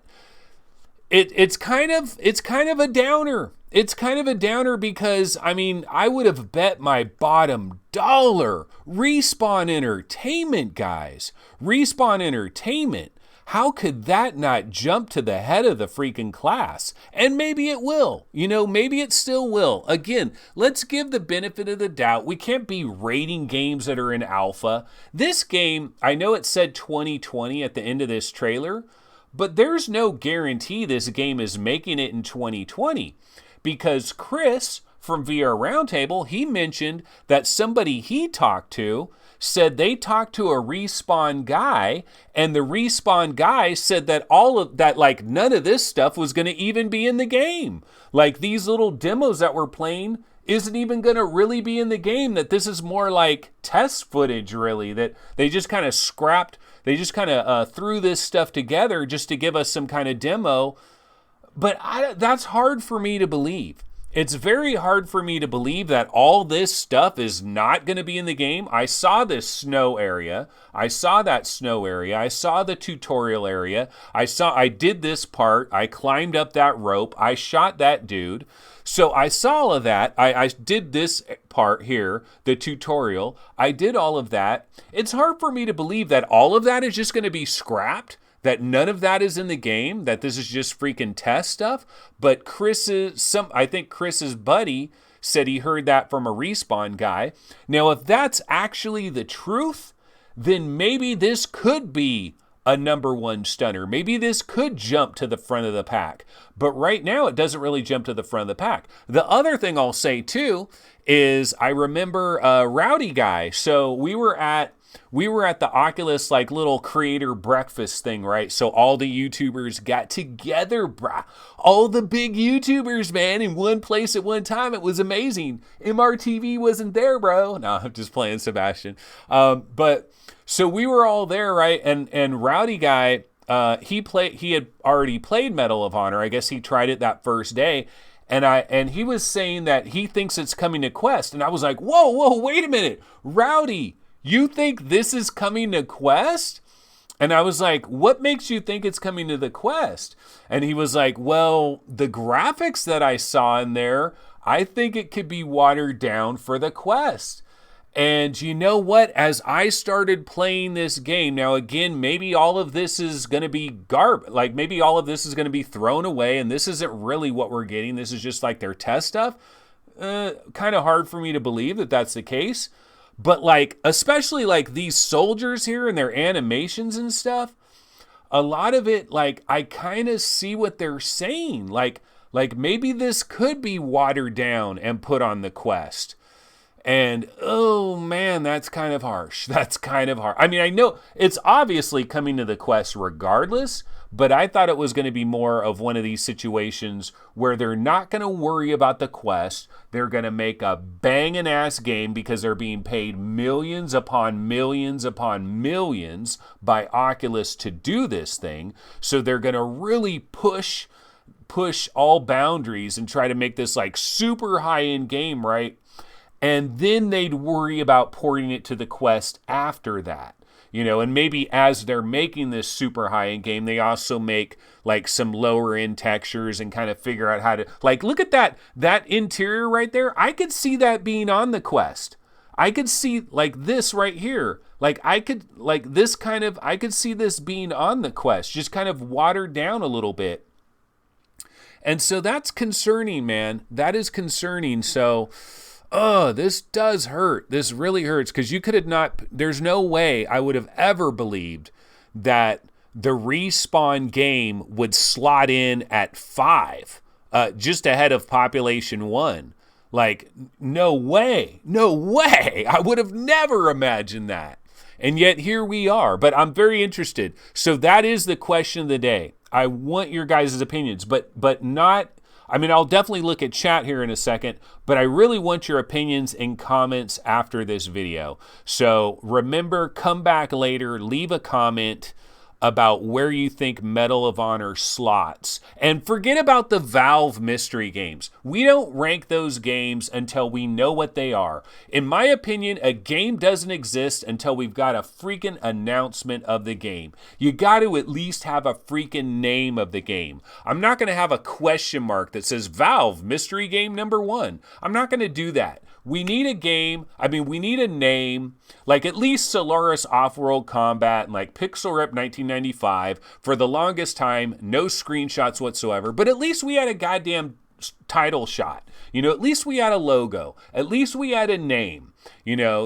it's kind of a downer. It's kind of a downer because, I mean, I would have bet my bottom dollar. Respawn Entertainment, guys. Respawn Entertainment. How could that not jump to the head of the freaking class? And maybe it will. You know, maybe it still will. Again, let's give the benefit of the doubt. We can't be rating games that are in alpha. This game, I know it said 2020 at the end of this trailer, but there's no guarantee this game is making it in 2020. Because Chris from VR Roundtable, he mentioned that somebody he talked to said they talked to a Respawn guy, and the Respawn guy said that all of that, like, none of this stuff was going to even be in the game. Like, these little demos that we're playing isn't even going to really be in the game, that this is more like test footage, really, that they just kind of scrapped, they just kind of threw this stuff together just to give us some kind of demo. But that's hard for me to believe. It's very hard for me to believe that all this stuff is not going to be in the game. I saw this snow area. I saw that snow area. I saw the tutorial area. I did this part. I climbed up that rope. I shot that dude. So I saw all of that. I did this part here, the tutorial. I did all of that. It's hard for me to believe that all of that is just going to be scrapped. That none of that is in the game, that this is just freaking test stuff. But I think Chris's buddy said he heard that from a Respawn guy. Now, if that's actually the truth, then maybe this could be a #1 stunner. Maybe this could jump to the front of the pack. But right now, it doesn't really jump to the front of the pack. The other thing I'll say, too, is I remember Rowdy Guy. So we were at the Oculus, like, little creator breakfast thing, right? So all the YouTubers got together, brah. All the big YouTubers, man, in one place at one time. It was amazing. MRTV wasn't there, bro. No, I'm just playing, Sebastian. But so we were all there, right? And Rowdy Guy, he had already played Medal of Honor. I guess he tried it that first day. And he was saying that he thinks it's coming to Quest. And I was like, whoa, wait a minute. Rowdy, you think this is coming to Quest? And I was like, what makes you think it's coming to the Quest? And he was like, well, the graphics that I saw in there, I think it could be watered down for the Quest. And you know what? As I started playing this game, now again, maybe all of this is going to be garbage. Like, maybe all of this is going to be thrown away and this isn't really what we're getting. This is just like their test stuff. Kind of hard for me to believe that that's the case. But, like, especially, like, these soldiers here and their animations and stuff, a lot of it, like, I kind of see what they're saying. Like maybe this could be watered down and put on the Quest. And, oh, man, that's kind of harsh. That's kind of hard. I mean, I know it's obviously coming to the Quest regardless, but I thought it was going to be more of one of these situations where they're not going to worry about the Quest. They're going to make a banging ass game because they're being paid millions upon millions upon millions by Oculus to do this thing. So they're going to really push all boundaries and try to make this like super high-end game, right? And then they'd worry about porting it to the Quest after that. You know, and maybe as they're making this super high-end game, they also make like some lower-end textures and kind of figure out how to, like, look at that interior right there. I could see that being on the Quest. I could see like this right here. Like I could see this being on the Quest, just kind of watered down a little bit. And so that's concerning, man. That is concerning. So, this does hurt. This really hurts because there's no way I would have ever believed that the Respawn game would slot in at 5, just ahead of Population 1. Like, no way. I would have never imagined that. And yet here we are. But I'm very interested. So that is the question of the day. I want your guys' opinions, but not... I mean, I'll definitely look at chat here in a second, but I really want your opinions and comments after this video. So remember, come back later, leave a comment. about where you think Medal of Honor slots. And forget about the Valve mystery games. We don't rank those games until we know what they are. In my opinion, a game doesn't exist until we've got a freaking announcement of the game. You got to at least have a freaking name of the game. I'm not going to have a question mark that says Valve mystery game number 1. I'm not going to do that. We need a game. We need a name, like at least Solaris Off-World Combat and like Pixel Rip 1995. For the longest time, no screenshots whatsoever. But at least we had a goddamn title shot. At least we had a logo. At least we had a name.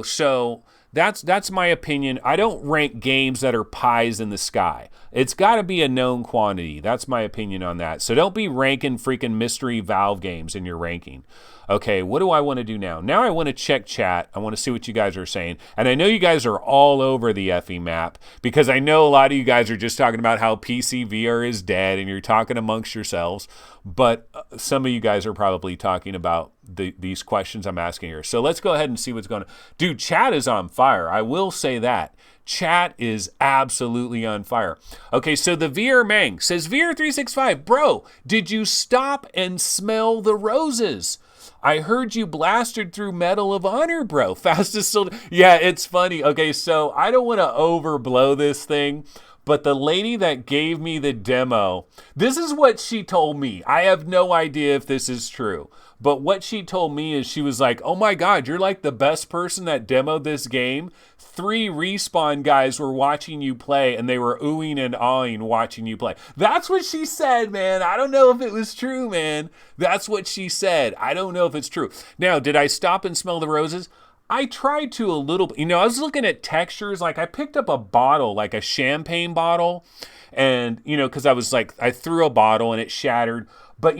So that's my opinion. I don't rank games that are pies in the sky. It's got to be a known quantity. That's my opinion on that. So don't be ranking freaking mystery Valve games in your ranking. Okay, what do I want to do now? Now I want to check chat. I want to see what you guys are saying. And I know you guys are all over the FE map because I know a lot of you guys are just talking about how PC VR is dead and you're talking amongst yourselves. But some of you guys are probably talking about these questions I'm asking here. So let's go ahead and see what's going on. Dude, chat is on fire. I will say that. Chat is absolutely on fire. Okay, so the VR Mang says, VR365, bro, did you stop and smell the roses? I heard you blasted through Medal of Honor, bro. Fastest still. Yeah, it's funny. Okay, so I don't want to overblow this thing, but the lady that gave me the demo, this is what she told me. I have no idea if this is true, but what she told me is she was like, oh my God, you're like the best person that demoed this game. 3 Respawn guys were watching you play and they were oohing and awing watching you play. That's what she said, man. I don't know if it was true, man. That's what she said. I don't know if it's true. Now, did I stop and smell the roses? I tried to a little, I was looking at textures. Like I picked up a bottle, like a champagne bottle. And, because I threw a bottle and it shattered. But,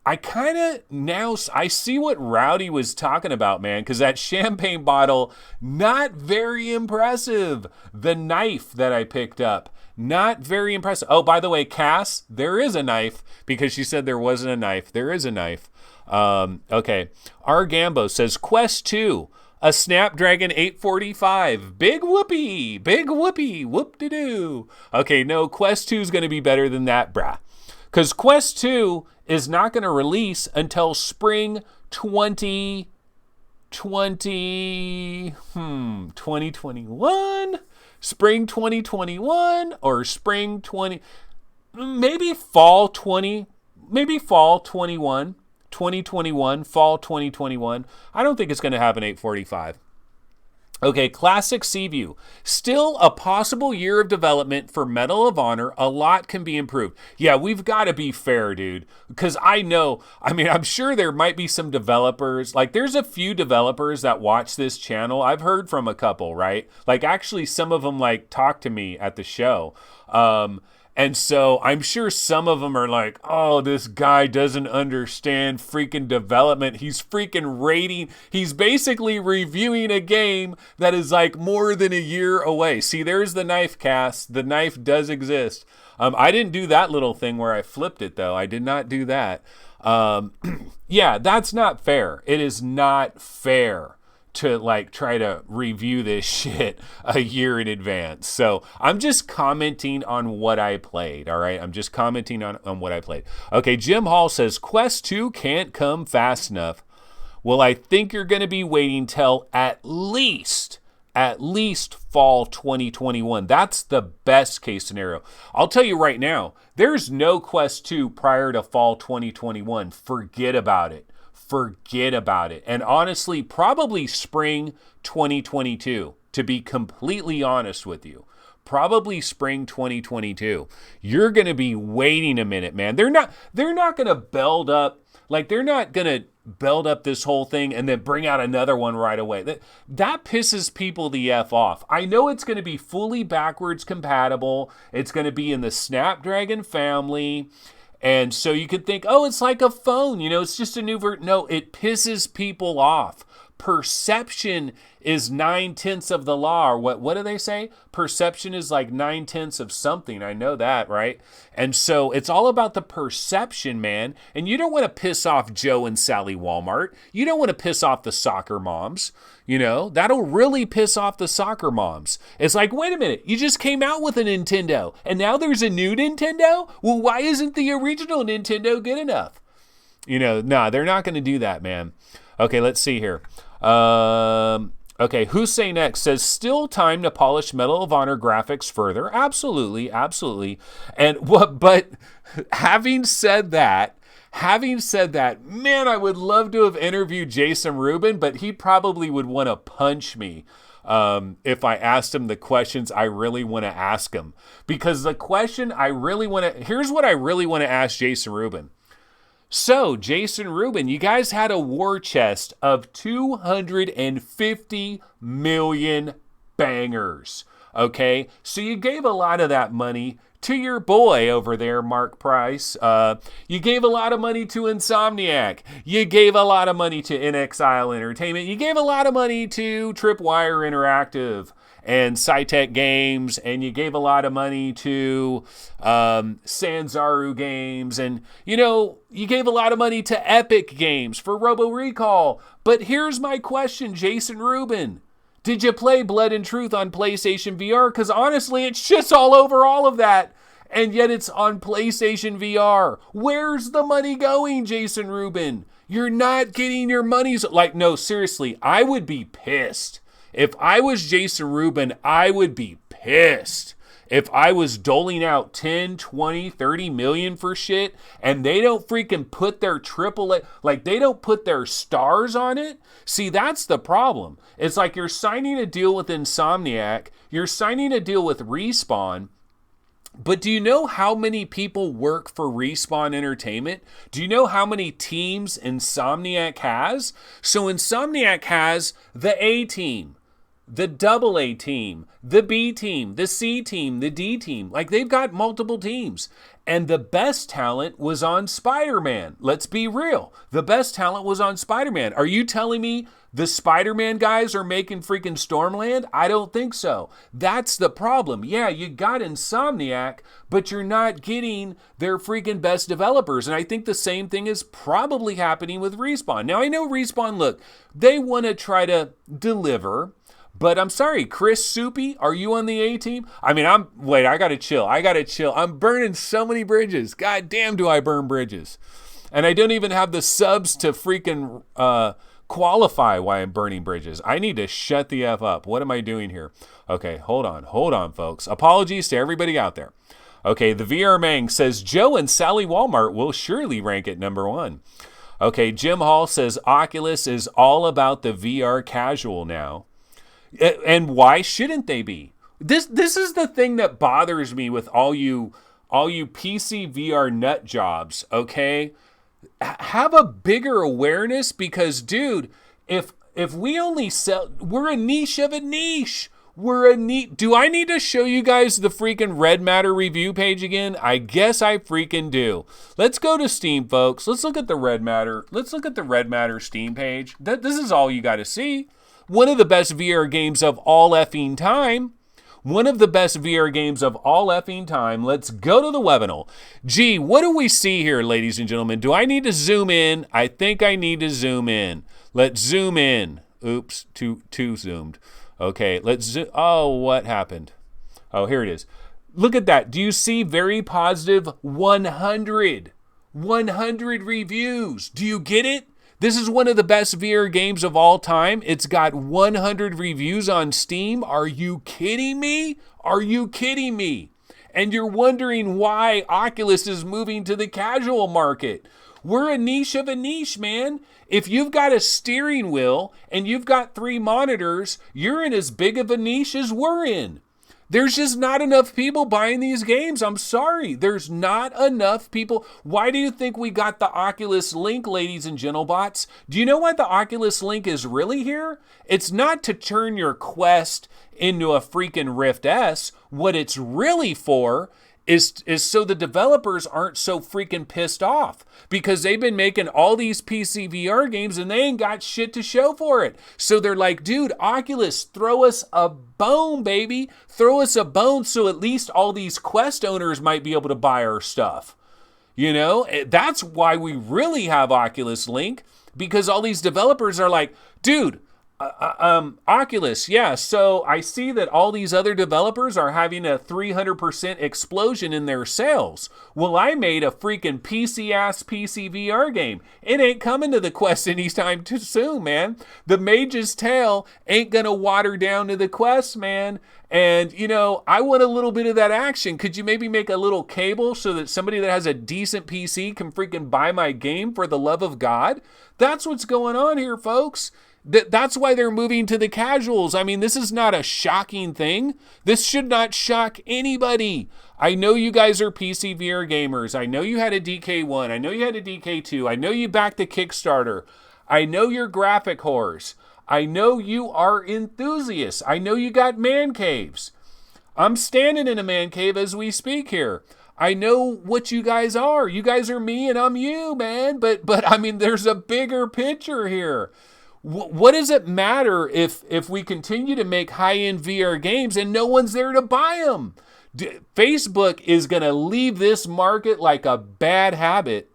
I kind of now, I see what Rowdy was talking about, man, because that champagne bottle, not very impressive. The knife that I picked up, not very impressive. Oh, by the way, Cass, there is a knife because she said there wasn't a knife. There is a knife. Okay. R. Gambo says, Quest 2, a Snapdragon 845. Big whoopee, whoop-de-doo. Okay, no, Quest 2 is going to be better than that, brah. Because Quest 2 is not going to release until spring 2021? Spring 2021 or spring 20, maybe fall 20, maybe fall 21, 2021, fall 2021. I don't think it's going to have an 845. Okay, Classic Seaview. Still a possible year of development for Medal of Honor. A lot can be improved. Yeah, we've got to be fair, dude. Because I'm sure there might be some developers. Like, there's a few developers that watch this channel. I've heard from a couple, right? Like, actually, some of them, talk to me at the show. And so I'm sure some of them are like, oh, this guy doesn't understand freaking development. He's freaking rating. He's basically reviewing a game that is more than a year away. See, there's the knife, Cass. The knife does exist. I didn't do that little thing where I flipped it, though. I did not do that. Yeah, that's not fair. It is not fair to try to review this shit a year in advance. So I'm just commenting on what I played. All right. I'm just commenting on what I played. Okay. Jim Hall says Quest 2 can't come fast enough. Well, I think you're going to be waiting till at least fall 2021. That's the best case scenario. I'll tell you right now, there's no Quest 2 prior to fall 2021. Forget about it. And honestly, probably spring 2022, to be completely honest with you. Probably spring 2022. You're going to be waiting a minute, man. They're not going to build up, they're not going to build up this whole thing and then bring out another one right away. That pisses people the F off. I know it's going to be fully backwards compatible. It's going to be in the Snapdragon family. And so you could think, oh, it's like a phone, it's just a new version. No, it pisses people off. perception is 9/10 of the law, or what do they say? Perception is like 9/10 of something. I know that, right? And so it's all about the perception, man. And you don't want to piss off Joe and Sally Walmart. You don't want to piss off the soccer moms. You know, that'll really piss off the soccer moms. It's like, wait a minute, you just came out with a Nintendo and now there's a new Nintendo? Well, why isn't the original Nintendo good enough? You know, nah, they're not going to do that, man. Okay, let's see here. Okay, Hussein X says, still time to polish Medal of Honor graphics further. Absolutely, absolutely. And what? But having said that, man, I would love to have interviewed Jason Rubin, but he probably would want to punch me if I asked him the questions I really want to ask him. Because the question I really want to, here's what I really want to ask Jason Rubin. So, Jason Rubin, you guys had a war chest of 250 million bangers, okay? So you gave a lot of that money to your boy over there, Mark Price. You gave a lot of money to Insomniac. You gave a lot of money to NXIL Entertainment. You gave a lot of money to Tripwire Interactive and Cytec Games, and you gave a lot of money to Sanzaru Games, and, you know, you gave a lot of money to Epic Games for Robo Recall. But here's my question, Jason Rubin. Did you play Blood and Truth on PlayStation VR? Because honestly, it's just all over all of that. And yet it's on PlayStation VR. Where's the money going, Jason Rubin? You're not getting your money's... Like, no, seriously, I would be pissed. If I was Jason Rubin, I would be pissed. If I was doling out 10, 20, 30 million for shit and they don't freaking put their like they don't put their stars on it. See, that's the problem. It's like you're signing a deal with Insomniac, you're signing a deal with Respawn, but do you know how many people work for Respawn Entertainment? Do you know how many teams Insomniac has? So Insomniac has the A team, the AA team, the B team, the C team, the D team. Like, they've got multiple teams. And the best talent was on Spider-Man. Let's be real. The best talent was on Spider-Man. Are you telling me the Spider-Man guys are making freaking Stormland? I don't think so. That's the problem. Yeah, you got Insomniac, but you're not getting their freaking best developers. And I think the same thing is probably happening with Respawn. Now, I know Respawn, look, they want to try to deliver. But I'm sorry, Chris Soupy, are you on the A team? I mean, I gotta chill. I'm burning so many bridges. God damn, do I burn bridges. And I don't even have the subs to freaking qualify why I'm burning bridges. I need to shut the F up. What am I doing here? Okay, hold on, folks. Apologies to everybody out there. Okay, the VR Mang says, Joe and Sally Walmart will surely rank at number 1. Okay, Jim Hall says, Oculus is all about the VR casual now. And why shouldn't they be? This is the thing that bothers me with all you PC VR nut jobs, okay? Have a bigger awareness, because, dude, if we only sell, we're a niche of a niche. Do I need to show you guys the freaking Red Matter review page again? I guess I freaking do. Let's go to Steam, folks. Let's look at the Red Matter. Let's look at the Red Matter Steam page. This is all you got to see. One of the best VR games of all effing time. Let's go to the webinar. Gee, what do we see here, ladies and gentlemen? Do I need to zoom in? I think I need to zoom in. Let's zoom in. Oops, too zoomed. Okay, let's zoom. Oh, what happened? Oh, here it is. Look at that. Do you see very positive 100 reviews? Do you get it? This is one of the best VR games of all time. It's got 100 reviews on Steam. Are you kidding me? And you're wondering why Oculus is moving to the casual market. We're a niche of a niche, man. If you've got a steering wheel and you've got 3 monitors, you're in as big of a niche as we're in. There's just not enough people buying these games. I'm sorry. There's not enough people. Why do you think we got the Oculus Link, ladies and gentlebots? Do you know why the Oculus Link is really here? It's not to turn your Quest into a freaking Rift S. What it's really for is so the developers aren't so freaking pissed off, because they've been making all these PC VR games and they ain't got shit to show for it. So they're like, dude, Oculus, throw us a bone, baby. Throw us a bone so at least all these Quest owners might be able to buy our stuff. You know, that's why we really have Oculus Link, because all these developers are like, dude, Oculus, yeah, so I see that all these other developers are having a 300% explosion in their sales. Well, I made a freaking PC-ass PC VR game. It ain't coming to the Quest anytime too soon, man. The Mage's Tale ain't gonna water down to the Quest, man. And, you know, I want a little bit of that action. Could you maybe make a little cable so that somebody that has a decent PC can freaking buy my game, for the love of God? That's what's going on here, folks. That's why they're moving to the casuals. I mean, this is not a shocking thing. This should not shock anybody. I know you guys are PC VR gamers. I know you had a DK1. I know you had a DK2. I know you backed the Kickstarter. I know you're graphic whores. I know you are enthusiasts. I know you got man caves. I'm standing in a man cave as we speak here. I know what you guys are. You guys are me and I'm you, man. But I mean, there's a bigger picture here. What does it matter if we continue to make high-end VR games and no one's there to buy them? Facebook is going to leave this market like a bad habit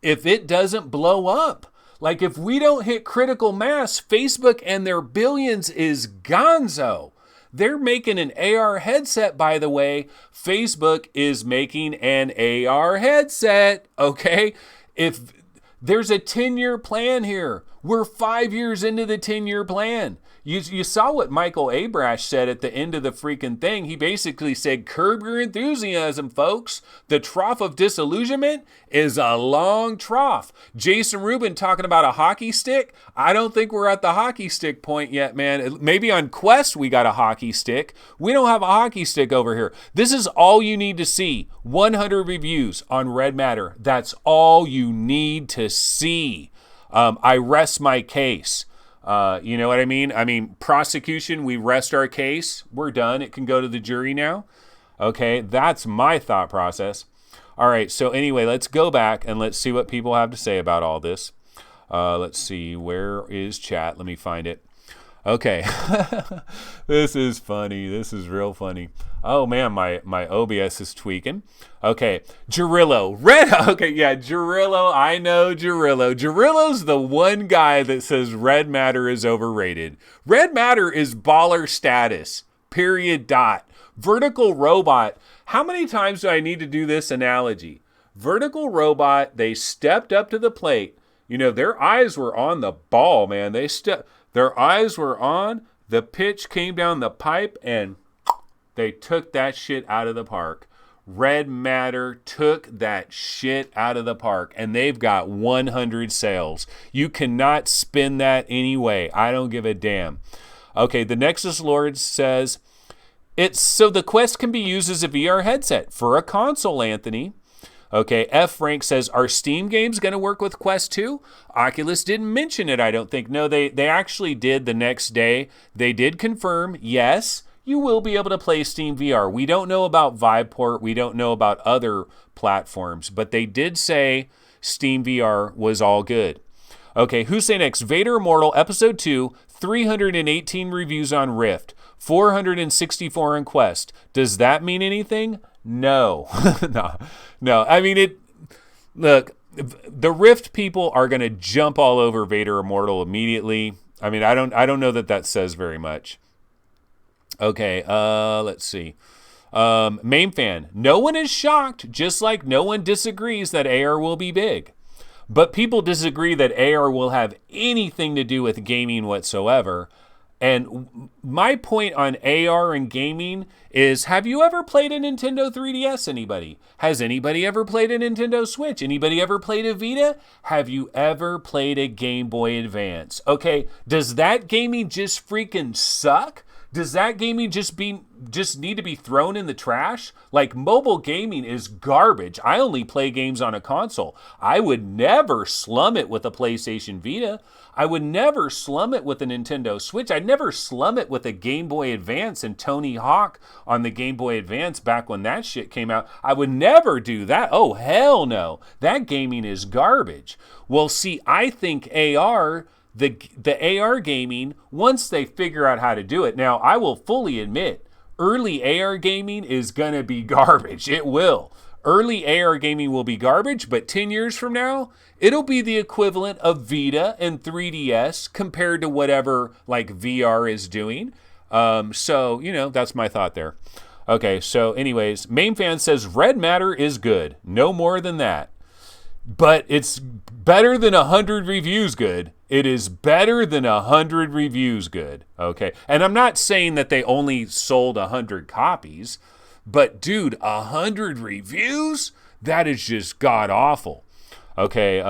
if it doesn't blow up. Like, if we don't hit critical mass, Facebook and their billions is gonzo. They're making an AR headset, by the way. Facebook is making an AR headset, okay? If there's a 10-year plan here. We're 5 years into the 10-year plan. You saw what Michael Abrash said at the end of the freaking thing. He basically said, curb your enthusiasm, folks. The trough of disillusionment is a long trough. Jason Rubin talking about a hockey stick. I don't think we're at the hockey stick point yet, man. Maybe on Quest we got a hockey stick. We don't have a hockey stick over here. This is all you need to see. 100 reviews on Red Matter. That's all you need to see. I rest my case. You know what I mean? I mean, prosecution, we rest our case. We're done. It can go to the jury now. Okay, that's my thought process. All right, so anyway, let's go back and let's see what people have to say about all this. Let's see, where is chat? Let me find it. Okay, this is funny. This is real funny. Oh man, my OBS is tweaking. Okay, Gerillo. Gerillo. I know Gerillo. Gerillo's the one guy that says Red Matter is overrated. Red Matter is baller status. Period. Dot. Vertical Robot. How many times do I need to do this analogy? Vertical Robot, they stepped up to the plate. You know, their eyes were on the ball, man. Their eyes were on, the pitch came down the pipe, and they took that shit out of the park. Red Matter took that shit out of the park, and they've got 100 sales. You cannot spin that anyway. I don't give a damn. Okay, the Nexus Lord says, it's so the Quest can be used as a VR headset for a console, Anthony. Okay, F. Frank says, are Steam games going to work with Quest 2? Oculus didn't mention it, I don't think. No, they actually did the next day. They did confirm, yes, you will be able to play Steam VR. We don't know about Viveport. We don't know about other platforms. But they did say Steam VR was all good. Okay, Hussein X, Vader Immortal, Episode 2, 318 reviews on Rift, 464 on Quest. Does that mean anything? No. No. I mean, look, the Rift people are going to jump all over Vader Immortal immediately. I mean, I don't know that says very much. Okay, let's see. Main fan, no one is shocked, just like no one disagrees that AR will be big. But people disagree that AR will have anything to do with gaming whatsoever. And my point on AR and gaming is, have you ever played a Nintendo 3DS, anybody? Has anybody ever played a Nintendo Switch? Anybody ever played a Vita? Have you ever played a Game Boy Advance? Okay, does that gaming just freaking suck? Does that gaming just need to be thrown in the trash? Like, mobile gaming is garbage. I only play games on a console. I would never slum it with a PlayStation Vita. I would never slum it with a Nintendo Switch. I'd never slum it with a Game Boy Advance and Tony Hawk on the Game Boy Advance back when that shit came out. I would never do that. Oh, hell no. That gaming is garbage. Well, see, I think AR... The AR gaming, once they figure out how to do it. Now, I will fully admit, early AR gaming is going to be garbage. It will. Early AR gaming will be garbage, but 10 years from now, it'll be the equivalent of Vita and 3DS compared to whatever like VR is doing. So, that's my thought there. Okay, so anyways, Main Fan says Red Matter is good. No more than that. But it's better than 100 reviews good. It is better than 100 reviews good, okay? And I'm not saying that they only sold 100 copies, but dude, 100 reviews? That is just god-awful. Okay,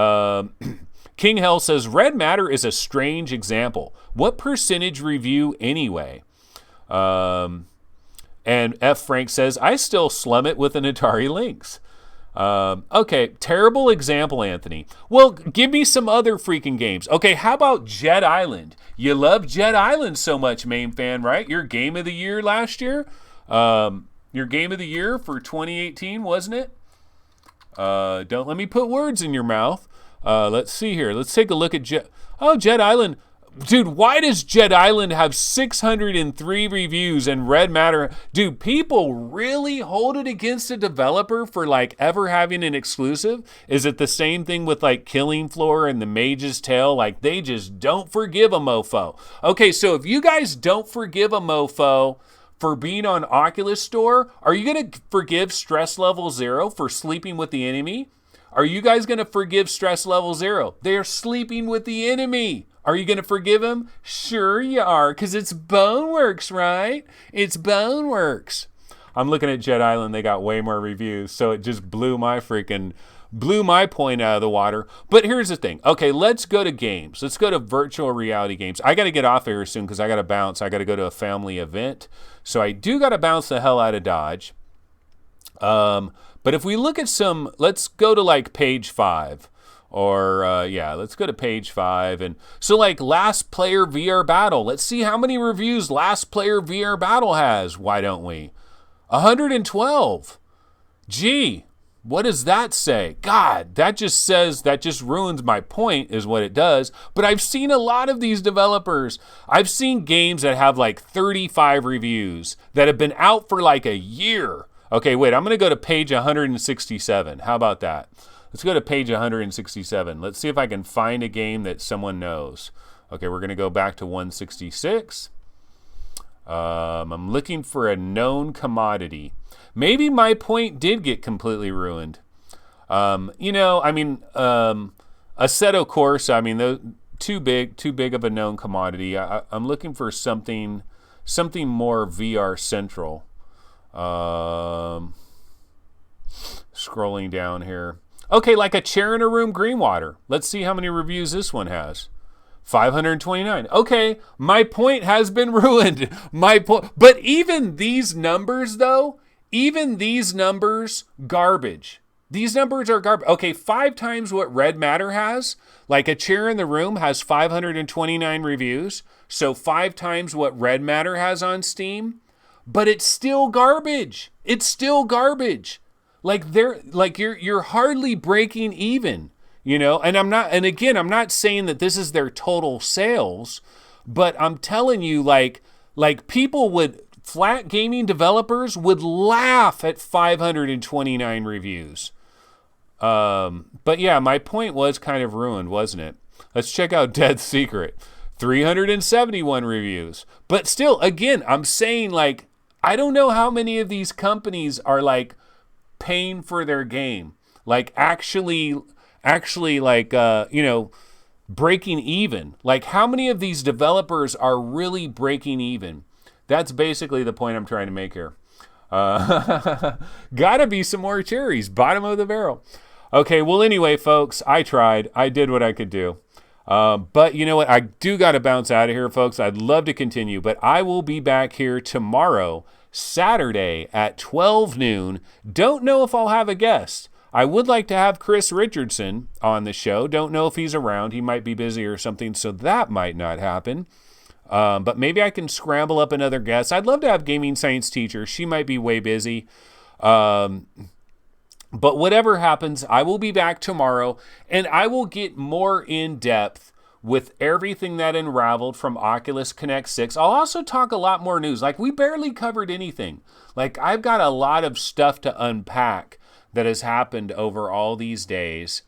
King Hell says, Red Matter is a strange example. What percentage review anyway? And F. Frank says, I still slum it with an Atari Lynx. Okay, terrible example, Anthony. Well, give me some other freaking games. Okay, how about Jet Island? You love Jet Island so much, Main Fan, right? Your game of the year last year? Your game of the year for 2018, wasn't it? Don't let me put words in your mouth. Let's see here. Let's take a look at Jet Island. Dude, why does Jet Island have 603 reviews and Red Matter? Dude, people really hold it against a developer for like ever having an exclusive? Is it the same thing with like Killing Floor and The Mage's Tale? Like they just don't forgive a mofo. Okay, so if you guys don't forgive a mofo for being on Oculus Store, are you going to forgive Stress Level Zero for sleeping with the enemy? Are you guys going to forgive Stress Level Zero? They're sleeping with the enemy. Are you going to forgive him? Sure you are, because it's Boneworks, right? It's Boneworks. I'm looking at Jet Island. They got way more reviews, so it just blew my point out of the water. But here's the thing. Okay, let's go to games. Let's go to virtual reality games. I got to get off of here soon because I got to bounce. I got to go to a family event. So I do got to bounce the hell out of Dodge. But if we look at some, let's go to like page 5. Or, let's go to page 5. And so like Last Player VR Battle. Let's see how many reviews Last Player VR Battle has. Why don't we? 112. Gee, what does that say? God, that just ruins my point is what it does. But I've seen a lot of these developers. I've seen games that have like 35 reviews that have been out for like a year. Okay, wait, I'm going to go to page 167. How about that? Let's go to page 167. Let's see if I can find a game that someone knows. Okay, we're going to go back to 166. I'm looking for a known commodity. Maybe my point did get completely ruined. Assetto Corsa, too big of a known commodity. I'm looking for something more VR central. Scrolling down here. Okay, like A Chair in a Room Greenwater. Let's see how many reviews this one has. 529. Okay, my point has been ruined. But even these numbers, though, garbage. These numbers are garbage. Okay, 5 times what Red Matter has. Like A Chair in the Room has 529 reviews. So 5 times what Red Matter has on Steam. But it's still garbage. It's still garbage. You're hardly breaking even, and I'm not saying that this is their total sales, but I'm telling you, flat gaming developers would laugh at 529 reviews. But yeah, my point was kind of ruined, wasn't it? Let's check out Dead Secret. 371 reviews. But still, again, I'm saying I don't know how many of these companies are paying for their game, actually breaking even. How many of these developers are really breaking even? That's basically the point I'm trying to make here. Gotta be some more cherries, bottom of the barrel. Okay, well anyway, folks, I tried. I did what I could do. But you know what? I do got to bounce out of here, folks. I'd love to continue, but I will be back here tomorrow, Saturday at 12 noon. Don't know if I'll have a guest. I would like to have Chris Richardson on the show. Don't know if he's around. He might be busy or something, so that might not happen. But maybe I can scramble up another guest. I'd love to have Gaming Science Teacher. She might be way busy. But whatever happens, I will be back tomorrow, and I will get more in depth with everything that unraveled from Oculus Connect 6. I'll also talk a lot more news. Like, we barely covered anything. Like, I've got a lot of stuff to unpack that has happened over all these days.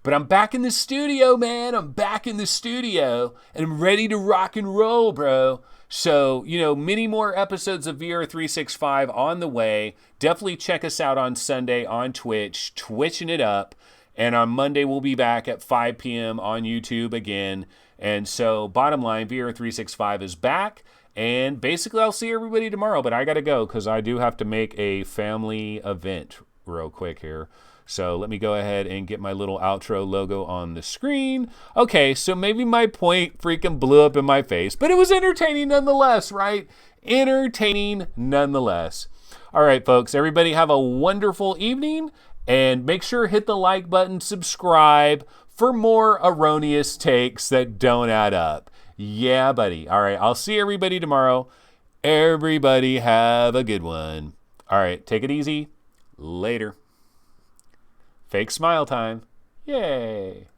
But I'm back in the studio, man. I'm back in the studio, and I'm ready to rock and roll, bro. So, many more episodes of VR 365 on the way. Definitely check us out on Sunday on Twitch, twitching it up. And on Monday, we'll be back at 5 p.m. on YouTube again. And so, bottom line, VR 365 is back. And basically, I'll see everybody tomorrow. But I got to go because I do have to make a family event real quick here. So let me go ahead and get my little outro logo on the screen. Okay, so maybe my point freaking blew up in my face, but it was entertaining nonetheless, right? Entertaining nonetheless. All right, folks, everybody have a wonderful evening, and make sure hit the like button, subscribe for more erroneous takes that don't add up. Yeah, buddy. All right, I'll see everybody tomorrow. Everybody have a good one. All right, take it easy. Later. Fake smile time. Yay.